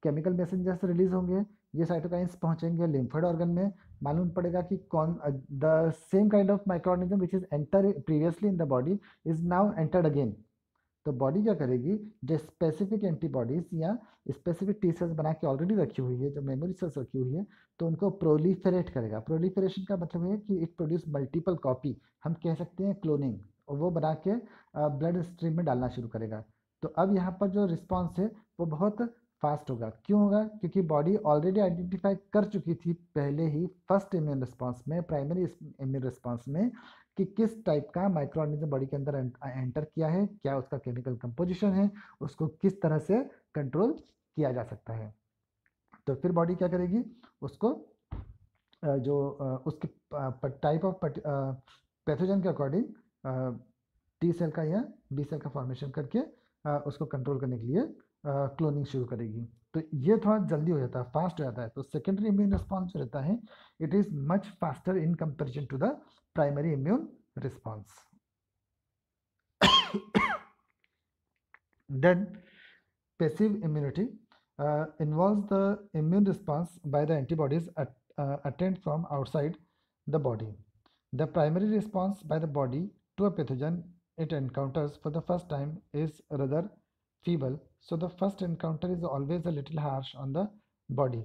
केमिकल मैसेंजर्स रिलीज होंगे, ये साइटोकाइंस पहुंचेंगे लिम्फोइड ऑर्गन में, मालूम पड़ेगा कि कौन the same kind of micro organism which is enter previously in the body is now entered again. तो बॉडी क्या करेगी, जो स्पेसिफिक एंटीबॉडीज या स्पेसिफिक टी सेल्स बना के ऑलरेडी रखी हुई है, जो मेमोरी सेल्स रखी हुई है, तो उनको प्रोलीफेरेट करेगा। प्रोलीफेरेशन का मतलब है कि इट प्रोड्यूस मल्टीपल कॉपी, हम कह सकते हैं क्लोनिंग, और वो बना के ब्लड स्ट्रीम में डालना शुरू करेगा। तो अब यहाँ पर जो रिस्पॉन्स है वो बहुत फास्ट होगा। क्यों होगा? क्योंकि बॉडी ऑलरेडी आइडेंटिफाई कर चुकी थी पहले ही फर्स्ट इम्यून रिस्पॉन्स में, प्राइमरी इम्यून रिस्पॉन्स में, कि किस टाइप का माइक्रो ऑर्गेनिज्म बॉडी के अंदर एंटर किया है, क्या उसका केमिकल कंपोजिशन है, उसको किस तरह से कंट्रोल किया जा सकता है। तो फिर बॉडी क्या करेगी, उसको उसके टाइप ऑफ पैथोजन के अकॉर्डिंग टी सेल का या बी सेल का फॉर्मेशन करके उसको कंट्रोल करने के लिए क्लोनिंग शुरू करेगी। तो ये थोड़ा जल्दी हो जाता है, फास्ट हो जाता है। तो सेकेंडरी इम्यून रिस्पॉन्स जो रहता है it is much faster in comparison to the primary immune response. Then passive immunity involves the immune response by the antibodies attained from outside the body. The primary response by the body to a pathogen it encounters for the first time is rather feeble, so the first encounter is always a little harsh on the body.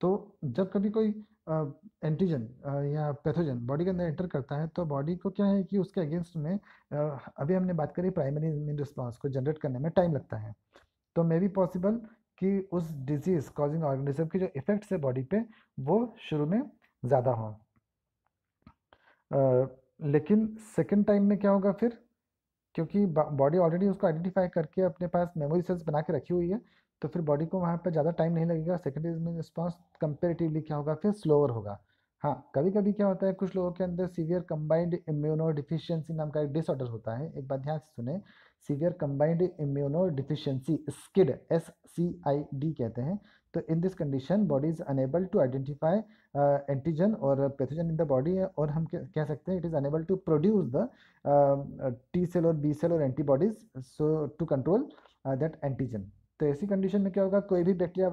तो जब कभी कोई antigen या pathogen body के अंदर enter करता है तो बॉडी को क्या है कि उसके अगेंस्ट में अभी हमने बात करी प्राइमरी इम्यून रिस्पॉन्स को जनरेट करने में टाइम लगता है। तो मे बी पॉसिबल कि उस डिजीज कॉजिंग ऑर्गेनिज्म की जो इफेक्ट्स है बॉडी पे वो शुरू में ज़्यादा हो, लेकिन सेकेंड टाइम में क्या होगा फिर, क्योंकि बॉडी ऑलरेडी उसको आइडेंटिफाई करके अपने पास मेमोरी सेल्स बना के रखी हुई है, तो फिर बॉडी को वहाँ पर ज़्यादा टाइम नहीं लगेगा। सेकेंडरी इम्यून रिस्पॉन्स कंपेरेटिवली क्या होगा, फिर स्लोअर होगा। हाँ, कभी कभी क्या होता है, कुछ लोगों के अंदर सीवियर कंबाइंड इम्यूनो डिफिशियंसी नाम का एक डिसऑर्डर होता है। एक बात ध्यान से सुने, severe combined immunodeficiency, SCID, SCID कहते हैं। तो in this condition body is unable to identify antigen और पैथोजन इन द बॉडी, और हम कह सकते हैं it is unable to produce the T cell और बी सेल और antibodies so to control that antigen. तो ऐसी कंडीशन में क्या होगा, कोई भी बैक्टीरिया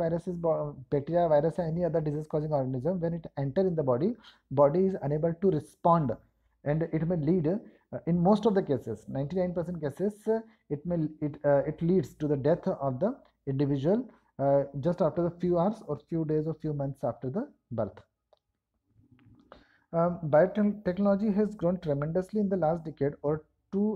वायरस या any other disease causing organism when it enter in the body, body is unable to respond and it में lead in most of the cases, 99% cases, it leads to the death of the individual just after the few hours or few days or few months after the birth. Biotechnology has grown tremendously in the last decade or two.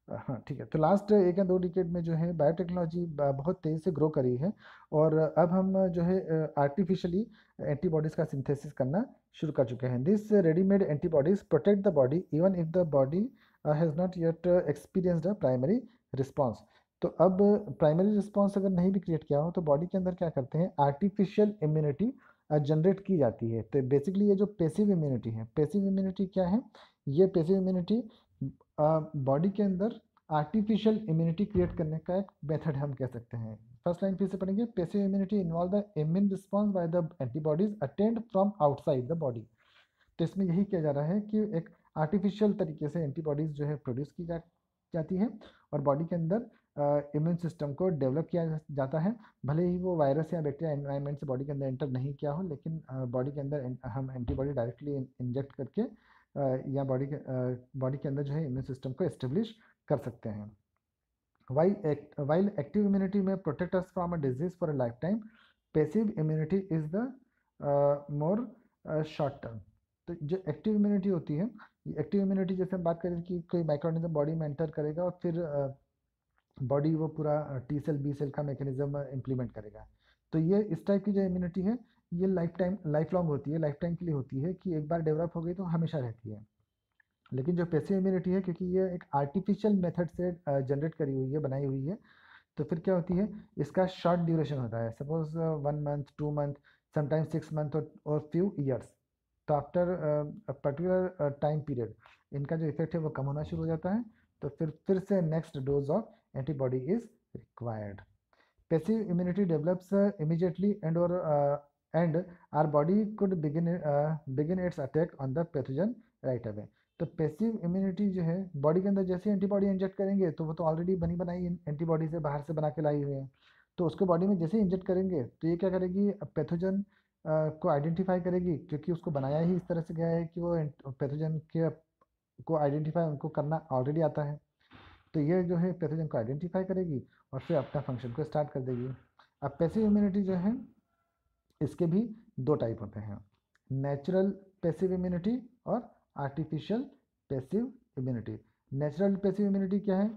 हाँ ठीक है, तो last 1 या 2 decade में जो है biotechnology बहुत तेज़ी से ग्रो करी है, और अब हम जो है आर्टिफिशियली एंटीबॉडीज़ का सिंथेसिस करना शुरू कर चुके हैं। This readymade antibodies protect the body even if the body has not yet experienced a primary response. तो अब प्राइमरी रिस्पॉन्स अगर नहीं भी क्रिएट किया हो तो बॉडी के अंदर क्या करते हैं, आर्टिफिशियल इम्यूनिटी जनरेट की जाती है। तो बेसिकली ये जो पैसिव इम्यूनिटी है, पैसिव इम्यूनिटी क्या है, ये पैसिव इम्यूनिटी बॉडी के अंदर आर्टिफिशियल इम्यूनिटी क्रिएट करने का एक मेथड हम कह सकते हैं। फर्स्ट लाइन फिर से पढ़ेंगे, passive immunity involve the immune response by the antibodies attend from outside the body. तो इसमें यही किया जा रहा है कि एक आर्टिफिशियल तरीके से एंटीबॉडीज़ जो है प्रोड्यूस की जाती है और बॉडी के अंदर इम्यून सिस्टम को डेवलप किया जाता है। भले ही वो वायरस या बैक्टीरिया एनवायरनमेंट से बॉडी के अंदर एंटर नहीं किया हो, लेकिन बॉडी के अंदर हम एंटीबॉडी डायरेक्टली इंजेक्ट करके या बॉडी के अंदर जो है इम्यून सिस्टम को एस्टेब्लिश कर सकते हैं। While active immunity may protect us from a disease for a lifetime, passive immunity is the more short term. तो जो एक्टिव इम्यूनिटी होती है, एक्टिव इम्यूनिटी जैसे हम बात करें कि कोई माइक्रोऑर्गेनिज्म बॉडी में एंटर करेगा और फिर बॉडी वो पूरा टी सेल बी सेल का मैकेनिज्म इम्प्लीमेंट करेगा। तो ये इस टाइप की जो इम्यूनिटी है ये लाइफ लॉन्ग होती है, लाइफ टाइम के लिए होती है कि एक बार डेवलप हो गई तो हमेशा रहती है। लेकिन जो पैसिव इम्यूनिटी है, क्योंकि ये एक आर्टिफिशियल मेथड से जनरेट करी हुई है, बनाई हुई है, तो फिर क्या होती है, इसका शॉर्ट ड्यूरेशन होता है। Suppose 1 month, 2 month, sometimes 6 month और फ्यू ईयर्स। तो आफ्टर पर्टिकुलर टाइम पीरियड इनका जो इफेक्ट है वो कम होना शुरू हो जाता है, तो फिर से next dose of antibody is required. Passive immunity develops immediately and our body could begin its attack on the pathogen right away. तो पैसिव इम्यूनिटी जो है बॉडी के अंदर जैसे एंटीबॉडी इंजेक्ट करेंगे तो वो तो ऑलरेडी बनी बनाई एंटीबॉडी से बाहर से बना के लाई हुई है, तो उसको बॉडी में जैसे इंजेक्ट करेंगे तो ये क्या करेगी, पैथोजन को आइडेंटिफाई करेगी, क्योंकि उसको बनाया ही इस तरह से गया है कि वो पैथोजन के को आइडेंटिफाई उनको करना ऑलरेडी आता है। तो ये जो है पैथोजन को आइडेंटिफाई करेगी और फिर अपना फंक्शन को स्टार्ट कर देगी। अब पैसिव इम्यूनिटी जो है इसके भी दो टाइप होते हैं, नेचुरल पैसिव इम्यूनिटी और artificial passive immunity. Natural passive immunity क्या है,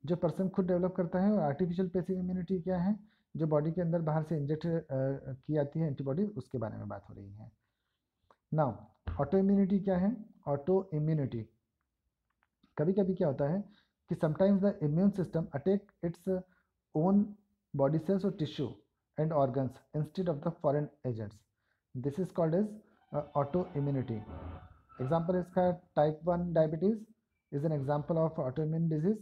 जो पर्सन खुद डेवलप करता है, और आर्टिफिशियल पैसिव इम्यूनिटी क्या है, जो बॉडी के अंदर बाहर से इंजेक्ट की जाती है एंटीबॉडी, उसके बारे में बात हो रही है। नाउ ऑटो इम्यूनिटी क्या है, ऑटो इम्यूनिटी कभी कभी क्या होता है कि sometimes the immune system attack its own body cells और tissue and organs instead of the foreign agents. This is called as auto immunity. Example इसका type 1 diabetes is an example of auto immune disease.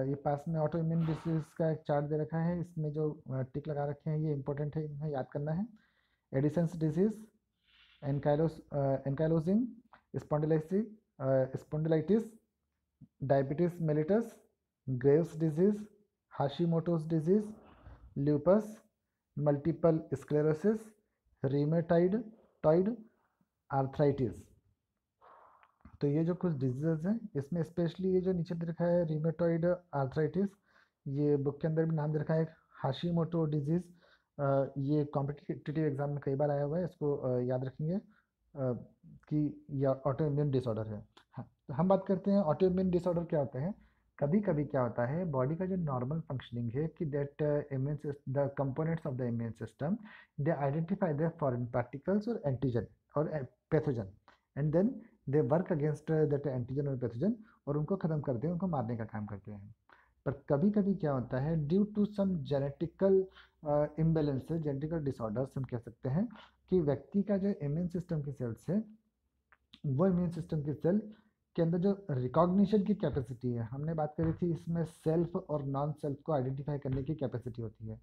ये पास में auto immune disease का एक chart दे रखा है, इसमें जो टिक लगा रखे हैं ये इंपॉर्टेंट है, इन्हें याद करना है। Addison's disease, ankylosing spondylitis, diabetes mellitus, Graves disease, Hashimoto's disease, lupus, multiple sclerosis, rheumatoid arthritis. तो ये जो कुछ डिजीज़ हैं इसमें स्पेशली ये जो नीचे दे रखा है रीमेटॉइड आर्थराइटिस, ये बुक के अंदर भी नाम दे रखा है हाशीमोटो डिजीज़। ये कॉम्पिटिटिव एग्जाम में कई बार आया हुआ है, इसको याद रखेंगे कि यह ऑटो इम्यून डिसऑर्डर है। हाँ, तो हम बात करते हैं ऑटो इम्यून डिसऑर्डर क्या होते हैं। कभी कभी क्या होता है बॉडी का जो नॉर्मल फंक्शनिंग है कि that the components of the immune system they identify the foreign particles और एंटीजन और pathogen and then they work against that antigen और पैथोजन और उनको ख़त्म करते हैं, उनको मारने का काम करते हैं। पर कभी कभी क्या होता है due to some genetical imbalances, genetical disorders हम कह सकते हैं, कि व्यक्ति का जो इम्यून सिस्टम की सेल्स है वो इम्यून सिस्टम की सेल के अंदर जो रिकॉग्निशन की कैपेसिटी है, हमने बात करी थी इसमें सेल्फ और नॉन सेल्फ को आइडेंटिफाई करने की कैपेसिटी होती है,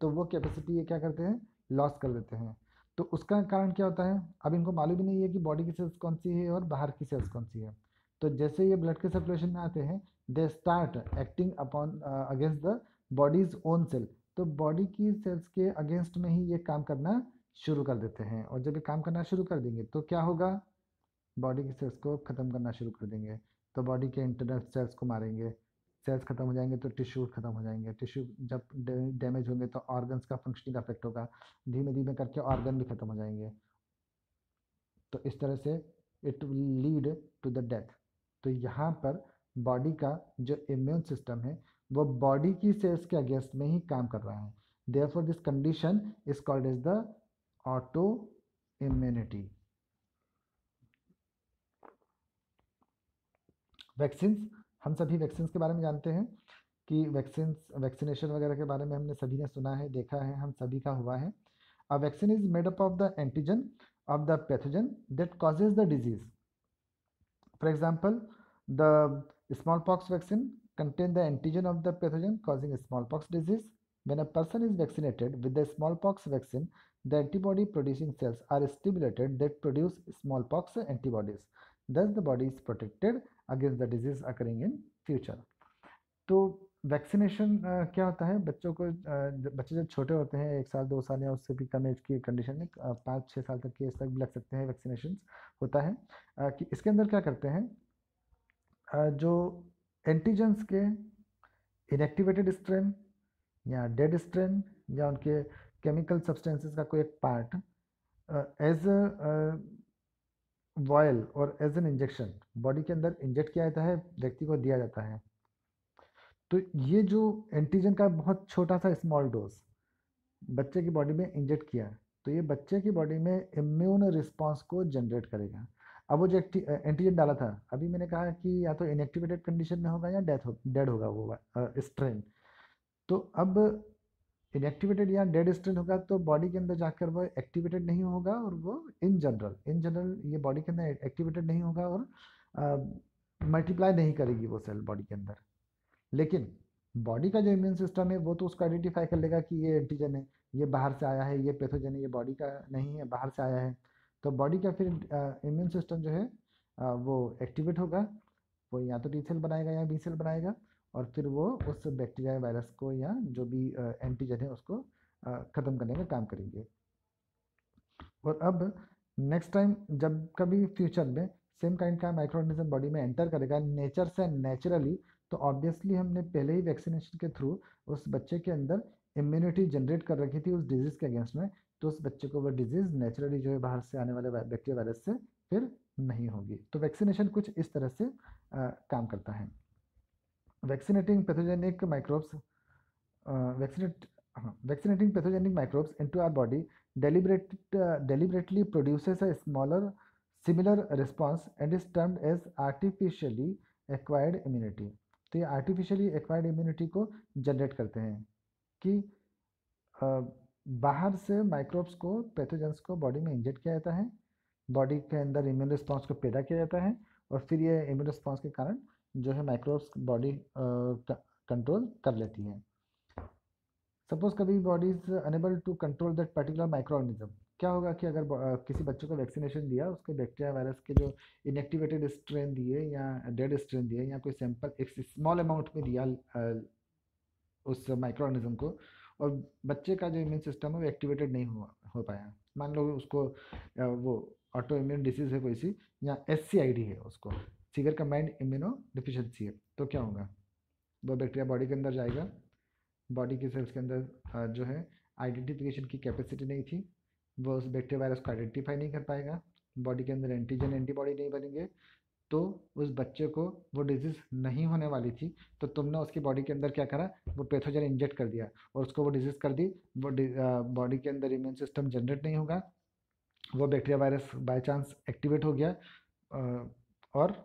तो वो कैपेसिटी ये क्या करते हैं, लॉस कर देते हैं। तो उसका कारण क्या होता है, अब इनको मालूम ही नहीं है कि बॉडी की सेल्स कौन सी है और बाहर की सेल्स कौन सी है। तो जैसे ये ब्लड के सर्कुलेशन में आते हैं they start acting upon against the bodies own cell, तो बॉडी की सेल्स के अगेंस्ट में ही ये काम करना शुरू कर देते हैं, और जब ये काम करना शुरू कर देंगे तो क्या होगा, बॉडी की सेल्स को ख़त्म करना शुरू कर देंगे। तो बॉडी के इंटरनल सेल्स को मारेंगे, सेल्स ख़त्म हो जाएंगे तो टिश्यू ख़त्म हो जाएंगे, टिश्यू जब डैमेज होंगे तो ऑर्गन्स का फंक्शनिंग अफेक्ट होगा, धीमे धीमे करके ऑर्गन भी ख़त्म हो जाएंगे। तो इस तरह से it will lead to the death. तो यहाँ पर बॉडी का जो इम्यून सिस्टम है वो बॉडी की सेल्स के अगेंस्ट में ही काम कर रहा है। Therefore this condition is called as the autoimmunity. Vaccines, हम सभी वैक्सीन्स के बारे में जानते हैं कि वैक्सीनेशन वगैरह के बारे में हमने सभी ने सुना है, देखा है, हम सभी का हुआ है। A vaccine is made up of the antigen of the pathogen that causes the disease. For example, the smallpox vaccine contains the antigen of the pathogen causing smallpox disease. When a person is vaccinated with the smallpox vaccine, the antibody producing cells are stimulated that produce smallpox antibodies. thus the body is protected against the disease occurring in future. तो vaccination क्या होता है, बच्चों को बच्चे जब छोटे होते हैं 1 साल 2 साल या उससे भी कम एज की कंडीशन में 5-6 साल तक की एज तक भी लग सकते हैं, वैक्सीनेशन होता है कि इसके अंदर क्या करते हैं, जो एंटीजेंस के इनएक्टिवेटेड स्ट्रेन या डेड स्ट्रेन या उनके केमिकल सब्सटेंसेस का कोई एक पार्ट एज वॉयल और एज एन इंजेक्शन बॉडी के अंदर इंजेक्ट किया जाता है, व्यक्ति को दिया जाता है। तो ये जो एंटीजन का बहुत छोटा सा स्मॉल डोज बच्चे की बॉडी में इंजेक्ट किया, तो ये बच्चे की बॉडी में इम्यून रिस्पांस को जनरेट करेगा। अब वो जो एंटीजन डाला था, अभी मैंने कहा कि या तो इनएक्टिवेटेड कंडीशन में होगा या डेड होगा वो स्ट्रेन। तो अब इनएक्टिवेटेड या डेड स्ट्रेन होगा तो बॉडी के अंदर जाकर वो एक्टिवेटेड नहीं होगा, और वो इन जनरल ये बॉडी के अंदर एक्टिवेटेड नहीं होगा और मल्टीप्लाई नहीं करेगी वो सेल बॉडी के अंदर। लेकिन बॉडी का जो इम्यून सिस्टम है वो तो उसको आइडेंटिफाई कर लेगा कि ये एंटीजन है, ये बाहर से आया है, ये पैथोजन है, ये बॉडी का नहीं है, बाहर से आया है। तो बॉडी का फिर इम्यून सिस्टम जो है वो एक्टिवेट होगा, वो या तो टी सेल बनाएगा या बी सेल बनाएगा, और फिर वो उस बैक्टीरिया वायरस को या जो भी एंटीजन है उसको ख़त्म करने का काम करेंगे। और अब नेक्स्ट टाइम जब कभी फ्यूचर में सेम काइंड का माइक्रो ऑर्गेनिज्म बॉडी में एंटर करेगा नेचर से नेचुरली, तो ऑब्वियसली हमने पहले ही वैक्सीनेशन के थ्रू उस बच्चे के अंदर इम्यूनिटी जनरेट कर रखी थी उस डिजीज़ के अगेंस्ट में, तो उस बच्चे को वो डिजीज़ नेचुरली जो है बाहर से आने वाले बैक्टीरिया वायरस से फिर नहीं होगी। तो वैक्सीनेशन कुछ इस तरह से काम करता है। Vaccinating pathogenic microbes vaccinating pathogenic microbes into our body deliberately produces a similar response and is termed as artificially acquired immunity। तो ये artificially acquired immunity को जनरेट करते हैं कि बाहर से माइक्रोब्स को पैथोजेंस को बॉडी में इंजेक्ट किया जाता है, बॉडी के अंदर इम्यून रिस्पॉन्स को पैदा किया जाता है, और फिर ये इम्यून रिस्पॉन्स के कारण जो है माइक्रोब्स बॉडी कंट्रोल कर लेती है। सपोज कभी body is unable to control that particular microorganism, क्या होगा कि अगर किसी बच्चे को वैक्सीनेशन दिया, उसके बैक्टीरिया वायरस के जो इनएक्टिवेटेड स्ट्रेन दिए या डेड स्ट्रेन दिए या कोई सैंपल एक स्मॉल अमाउंट में दिया उस माइक्रो ऑर्गेनिज्म को, और बच्चे का जो इम्यून सिस्टम है वो एक्टिवेटेड नहीं हो पाया, मान लो उसको वो ऑटो इम्यून डिसीज है कोई सी, या SCID है, उसको सीवियर कंबाइंड इम्यूनो डिफिशियंसी है, तो क्या होगा, वो बैक्टीरिया बॉडी के अंदर जाएगा, बॉडी के सेल्स के अंदर जो है आइडेंटिफिकेशन की कैपेसिटी नहीं थी, वो उस बैक्टीरिया वायरस को आइडेंटिफाई नहीं कर पाएगा, बॉडी के अंदर एंटीजन एंटीबॉडी नहीं बनेंगे, तो उस बच्चे को वो डिजीज़ नहीं होने वाली थी, तो तुमने उसकी बॉडी के अंदर क्या करा, वो पैथोजन इंजेक्ट कर दिया और उसको वो डिजीज़ कर दी, वो बॉडी के अंदर इम्यून सिस्टम जनरेट नहीं होगा, वो bacteria virus by chance activate हो गया और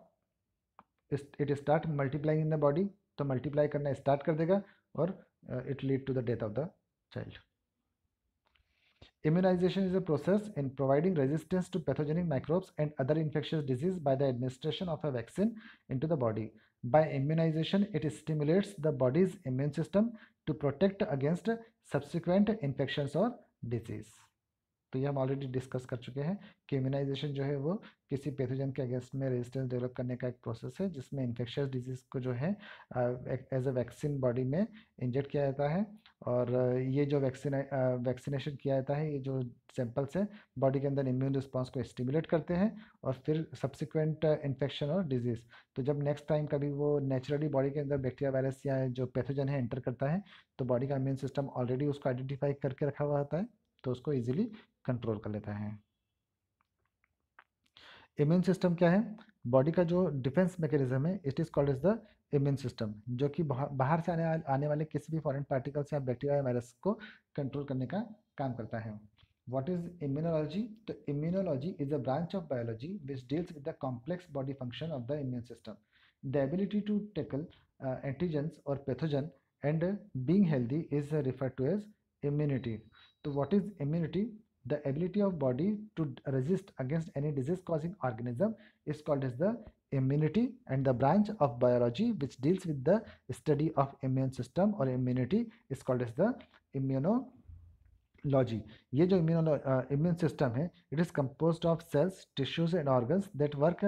it start multiplying in the body, तो मल्टीप्लाई करना स्टार्ट कर देगा और it lead to the death of the child. Immunization is a process in providing resistance to pathogenic microbes and other infectious disease by the administration of a vaccine into the body. By immunization, it stimulates the body's immune system to protect against subsequent infections or disease. तो ये हम already discuss कर चुके हैं कि immunisation जो है वो किसी पैथोजन के अगेंस्ट में रेजिस्टेंस डेवलप करने का एक प्रोसेस है, जिसमें इन्फेक्शियस डिजीज़ को जो है एज अ वैक्सीन बॉडी में इंजेक्ट किया जाता है, और ये जो वैक्सीनेशन किया जाता है, ये जो सैंपल्स हैं बॉडी के अंदर इम्यून रिस्पॉन्स को स्टिमुलेट करते हैं और फिर सब्सिक्वेंट इन्फेक्शन और डिजीज़। तो जब नेक्स्ट टाइम कभी वो नेचुरली बॉडी के अंदर बैक्टीरिया वायरस या जो पैथोजन है एंटर करता है, तो बॉडी का इम्यून सिस्टम ऑलरेडी उसको आइडेंटिफाई करके रखा हुआ होता है, तो उसको ईजिली कंट्रोल कर लेता है। इम्यून सिस्टम क्या है, बॉडी का जो डिफेंस मैकेनिज्म है, it is called as the immune system, जो कि बाहर से आने वाले किसी भी फॉरेन पार्टिकल्स या बैक्टीरिया वायरस को कंट्रोल करने का काम करता है। What is immunology? तो immunology is a branch of biology which deals with the complex body function of the immune system, the ability to tackle antigens और pathogen and being healthy is referred to as immunity. So what is immunity? The ability of body to resist against any disease causing organism is called as the immunity, and the branch of biology which deals with the study of immune system or immunity is called as the immunology. ये जो immune system है, it is composed of cells, tissues and organs that work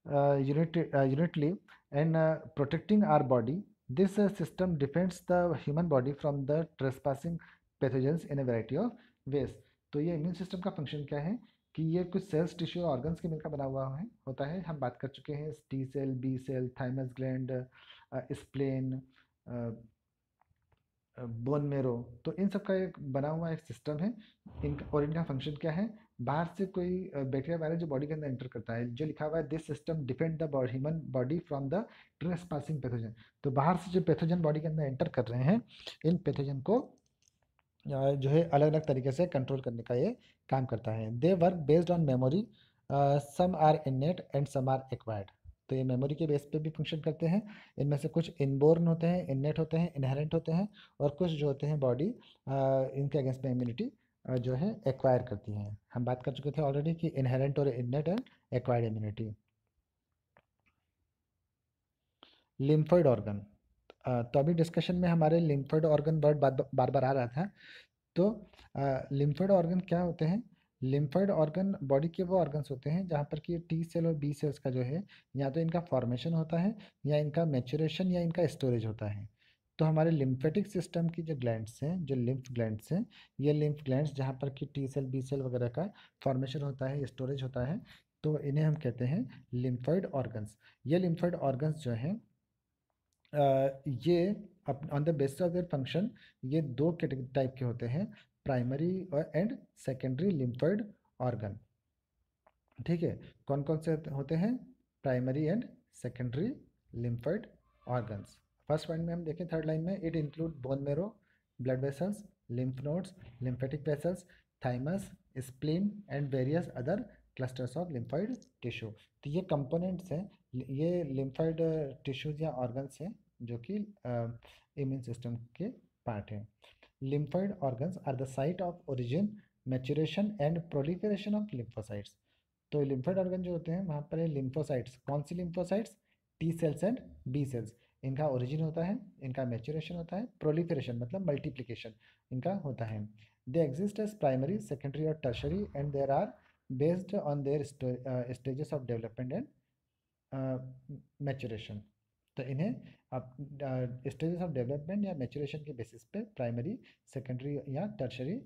unitly and protecting our body. This system defends the human body from the trespassing pathogens in a variety of ways. तो ये immune system का function क्या है कि ये कुछ sales, tissue, organs के मिलकर बना हुआ है होता है। हम बात कर चुके हैं T cell, B cell, thymus gland, spleen, bone marrow. तो इन सब का एक बना हुआ एक सिस्टम है। इनका और इनका फंक्शन क्या है, बाहर से कोई बैक्टीरिया वायरस जो बॉडी के अंदर एंटर करता है, जो लिखा हुआ है this system defend the human body from the trespassing pathogen. तो बाहर से जो पैथोजन बॉडी के अंदर एंटर कर रहे हैं, इन पैथोजन को जो है अलग अलग तरीके से कंट्रोल करने का ये काम करता है। They work based on memory, some are innate and some are acquired. तो ये मेमोरी के बेस पे भी फंक्शन करते हैं। इनमें से कुछ इनबोर्न होते हैं, इननेट होते हैं, इनहेरेंट होते हैं, और कुछ जो होते हैं बॉडी इनके अगेंस्ट में इम्यूनिटी जो है एक्वायर करती है। हम बात कर चुके थे ऑलरेडी कि इनहेरेंट और innate and acquired immunity. Lymphoid organ, तो अभी डिस्कशन में हमारे लिम्फोइड ऑर्गन वर्ड बार बार आ रहा था। तो लिम्फोइड ऑर्गन क्या होते हैं? लिम्फोइड ऑर्गन बॉडी के वो ऑर्गन्स होते हैं जहाँ पर कि टी सेल और बी सेल्स का जो है या तो इनका फॉर्मेशन होता है, या इनका मैच्योरेशन, या इनका स्टोरेज होता है। तो हमारे लिम्फेटिक सिस्टम की जो ग्लैंड्स हैं, जो लिम्फ ग्लैंड्स हैं, ये लिम्फ ग्लैंड्स जहाँ पर कि टी सेल, बी सेल वगैरह का फॉर्मेशन होता है, स्टोरेज होता है, तो इन्हें हम कहते हैं लिम्फोइड ऑर्गन्स। ये लिम्फोइड ऑर्गन्स जो हैं ये on the basis of their function ये दो कैटेगरी टाइप के होते हैं, प्राइमरी और एंड सेकेंडरी लिम्फोइड ऑर्गन। ठीक है, कौन कौन से होते हैं? Primary and secondary lymphoid organs. First point में हम देखें, थर्ड लाइन में, it include bone marrow, blood vessels, lymph nodes, lymphatic vessels, thymus, spleen and various other clusters of lymphoid tissue. तो ये कंपोनेंट्स हैं, ये लिम्फोइड टिश्यूज या organs हैं जो कि इम्यून सिस्टम के पार्ट हैं। Lymphoid organs are the site of origin, maturation and proliferation of lymphocytes. तो लिम्फोइड ऑर्गन जो होते हैं वहाँ पर है लिम्फोसाइट्स। कौन सी lymphocytes? T cells and B cells. इनका ओरिजिन होता है, इनका मैच्योरेशन होता है, प्रोलिफरेशन मतलब मल्टीप्लिकेशन इनका होता है। They exist as primary, secondary और tertiary and there are based on their stages of development and maturation. तो इन्हें आप स्टेजेस ऑफ डेवलपमेंट या मैच्योरेशन के बेसिस पे प्राइमरी, सेकेंडरी या टर्शरी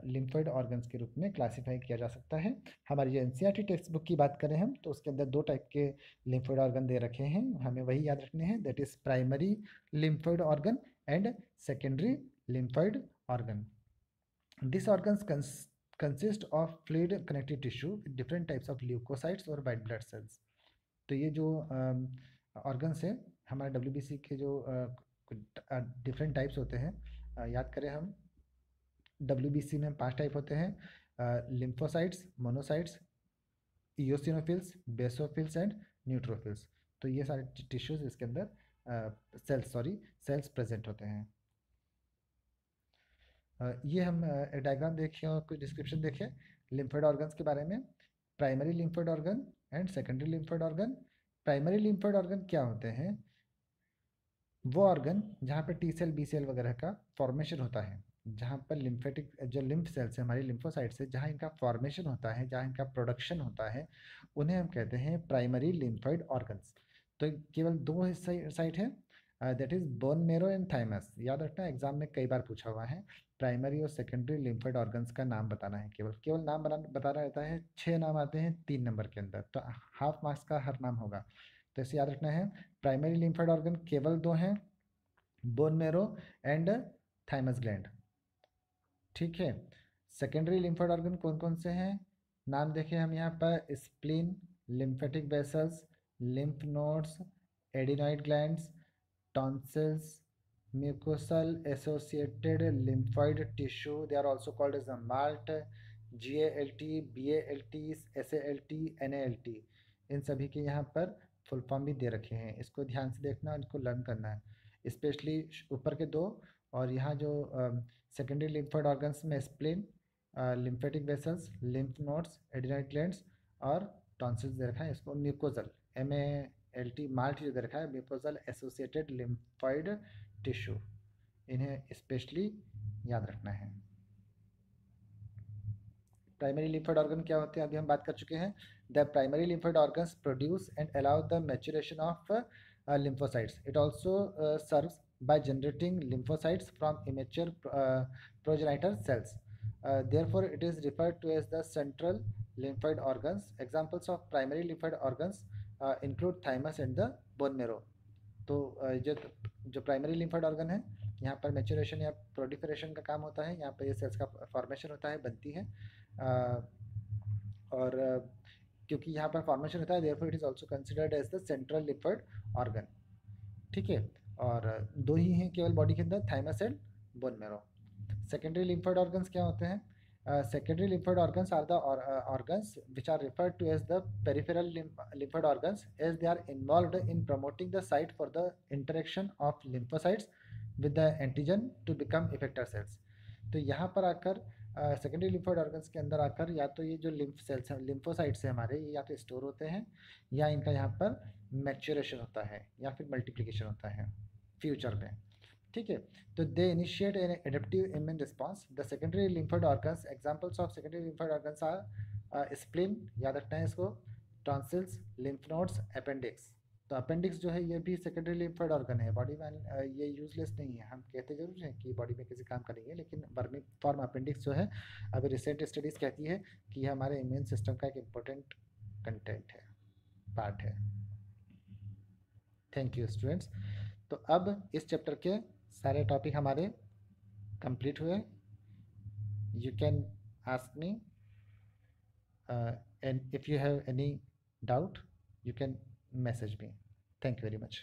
लिम्फोइड ऑर्गन्स के रूप में क्लासिफाई किया जा सकता है। हमारी जो एनसीईआरटी टेक्स्ट बुक की बात करें हम, तो उसके अंदर दो टाइप के लिम्फोइड ऑर्गन दे रखे हैं, हमें वही याद रखने हैं, that is primary lymphoid organ and secondary lymphoid organ. This organs consist of fluid connective tissue with different types of leukocytes और white blood cells। तो ये जो ऑर्गन्स है हमारे डब्ल्यूबीसी के जो डिफरेंट टाइप्स होते हैं, याद करें हम, डब्ल्यूबीसी में 5 टाइप होते हैं, lymphocytes, monocytes, eosinophils, basophils and neutrophils. तो ये सारे टिश्यूज इसके अंदर सेल्स प्रेजेंट होते हैं। ये हम डायग्राम देखें और कुछ डिस्क्रिप्शन देखें लिम्फोइड ऑर्गन्स के बारे में। Primary lymphoid organ and secondary lymphoid organ. Primary lymphoid organ क्या होते हैं? वो ऑर्गन जहाँ पे टी सेल, बी सेल वगैरह का फॉर्मेशन होता है, जहाँ पर लिम्फेटिक जो लिम्फ सेल्स है, हमारी लिम्फोसाइट्स है, जहाँ इनका फॉर्मेशन होता है, जहाँ इनका प्रोडक्शन होता है, उन्हें हम कहते हैं प्राइमरी लिम्फोइड ऑर्गन्स। तो केवल दो साइट है, that is bone marrow and thymus. याद रखना, एग्जाम में कई बार पूछा हुआ है, प्राइमरी और सेकेंडरी लिम्फोइड ऑर्गन्स का नाम बताना है, केवल केवल नाम बताना रहता है। 6 नाम आते हैं 3 नंबर के अंदर, तो हाफ मार्क्स का हर नाम होगा, तो इसे याद रखना है। प्राइमरी लिम्फोइड ऑर्गन केवल दो हैं, bone marrow and thymus gland. ठीक है, सेकेंडरी लिम्फोइड ऑर्गन कौन कौन से हैं? नाम देखें हम यहाँ पर, spleen, lymphatic vessels, lymph nodes, adenoid glands, tonsils, mucosal associated lymphoid tissue, they are also called as a MALT, GALT, BALT, SALT, NALT। इन सभी के यहाँ पर फुल फॉर्म भी दे रखे हैं, इसको ध्यान से देखना, इनको लर्न करना है, स्पेशली ऊपर के दो। और यहाँ जो सेकेंडरी लिम्फोइड ऑर्गन्स में spleen, lymphatic vessels, lymph nodes, adenoid glands और टॉन्सिल्स दे रखा है, इसको म्यूकोजल, MALT, माल्ट जो दे रखा है, म्यूकोजल एसोसिएटेड लिम्फोइड टिश्यू, इन्हें स्पेशली याद रखना है। प्राइमरी लिम्फोइड ऑर्गन क्या होते हैं अभी हम बात कर चुके हैं, The primary lymphoid organs produce and allow the maturation of lymphocytes. It also serves by generating lymphocytes from immature progenitor cells. Therefore, it is referred to as the central lymphoid organs. Examples of primary lymphoid organs include thymus and the bone marrow. तो जो primary lymphoid organ है, यहाँ पर maturation या proliferation का काम होता है, यहाँ पर ये सेल्स का फॉर्मेशन होता है, बनती है, और क्योंकि यहाँ पर फॉर्मेशन होता है, therefore it is also considered as the central lymphoid organ. ठीक है, और दो ही हैं केवल बॉडी के अंदर, thymus and bone marrow. Secondary lymphoid organs क्या होते हैं? Secondary lymphoid organs are the organs which are referred to as the peripheral lymphoid organs, as they are involved in promoting the site for the interaction of lymphocytes with the antigen to become effector cells. तो यहाँ पर आकर secondary lymphoid organs के अंदर आकर या तो ये जो लिम्फ सेल्स हैं, लिम्फोसाइट्स हैं हमारे, ये या तो स्टोर होते हैं या इनका यहाँ पर मैच्योरेशन होता है या फिर मल्टीप्लिकेशन होता है फ्यूचर में। ठीक है, तो they initiate an adaptive immune response. The secondary lymphoid organs, examples of secondary lymphoid organs are spleen, याद रखना है इसको, टॉन्सिल्स, लिम्फ नोड्स, अपेंडिक्स। तो अपेंडिक्स जो है ये भी सेकेंडरी लिम्फोइड ऑर्गन है। बॉडी में ये यूजलेस नहीं है, हम कहते जरूर हैं कि बॉडी में किसी काम करेंगे, लेकिन वर्मिंग फॉर्म अपेंडिक्स जो है, अभी रिसेंट स्टडीज़ कहती है कि ये हमारे इम्यून सिस्टम का एक इम्पोर्टेंट कंटेंट है, पार्ट है। Thank you students. तो अब इस चैप्टर के सारे टॉपिक हमारे कंप्लीट हुए। You can ask me and if you have any doubt you can message me. Thank you very much.